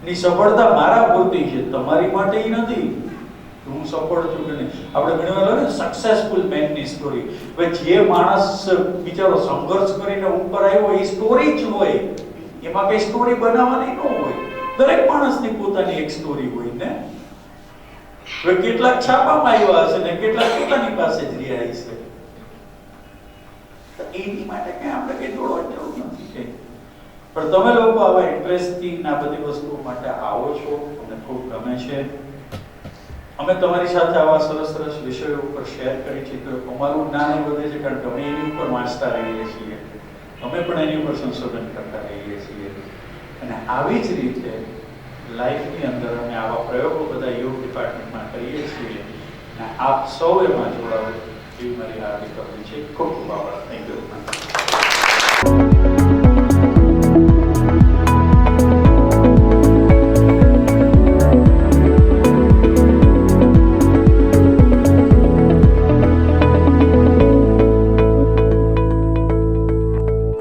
એની સફળતા મારા પૂરતી છે, તમારી માટે એ નથી હું સફળ છું કે નહીં. આપણે ઘણી વાર લઈએ સક્સેસફુલ મેનની સ્ટોરી. જે માણસ બિચારો સંઘર્ષ કરીને ઉપર આવ્યો એ સ્ટોરી જ હોય, એમાં કઈ સ્ટોરી બનાવવાની ન હોય. દરેક માણસની પોતાની એક સ્ટોરી હોય ને. હવે કેટલાક છાપામાં આવ્યા હશે ને કેટલાક પોતાની પાસે જ રહ્યા હશે. એની માટે કઈ આપણે કઈ દોડવા જરૂર નથી. પણ તમે લોકો આવા ઇન્ટરેસ્ટથી આ બધી વસ્તુઓ માટે આવો છો, અમને ખૂબ ગમે છે. અમે તમારી સાથે આવા સરસ સરસ વિષયો ઉપર શેર કરી છે તો અમારું જ્ઞાન વધે છે, કારણ કે અમે એની ઉપર વાંચતા રહીએ છીએ, અમે પણ એની ઉપર સંશોધન કરતા રહીએ છીએ. અને આવી જ રીતે લાઈફની અંદર અમે આવા પ્રયોગો બધા યોગ ડિપાર્ટમેન્ટમાં કરીએ છીએ અને આપ સૌ એમાં જોડાવો એવી મારી હાર્દિક અપીલ છે. ખૂબ ખૂબ આભાર. Thank you.